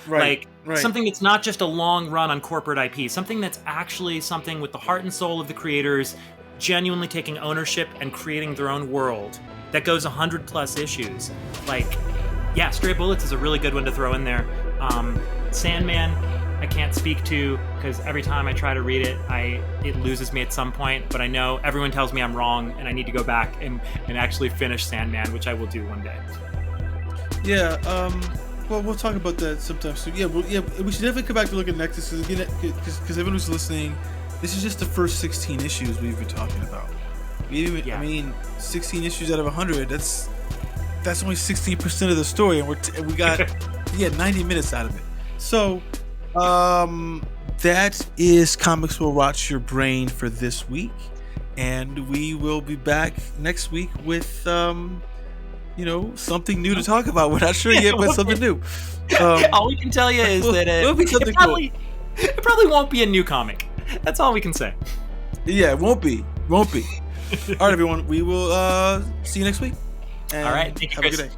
right. Something that's not just a long run on corporate IP, something that's actually something with the heart and soul of the creators, genuinely taking ownership and creating their own world that goes 100 plus issues. Stray Bullets is a really good one to throw in there. Sandman, I can't speak to because every time I try to read it, it loses me at some point. But I know everyone tells me I'm wrong, and I need to go back and actually finish Sandman, which I will do one day. Yeah. Well, we'll talk about that sometime soon. We should definitely come back to look at Nexus because everyone who's listening, this is just the first 16 issues we've been talking about. I mean, 16 issues out of 100. That's only 16% of the story, and we got 90 minutes out of it. So. That is Comics Will Rot Your Brain for this week, and we will be back next week with something new to talk about. We're not sure yet, but something new. All we can tell you is that it probably won't be a new comic. That's all we can say. Yeah, it won't be. All right, everyone. We will see you next week. All right. Thank you, Chris. Have a good day.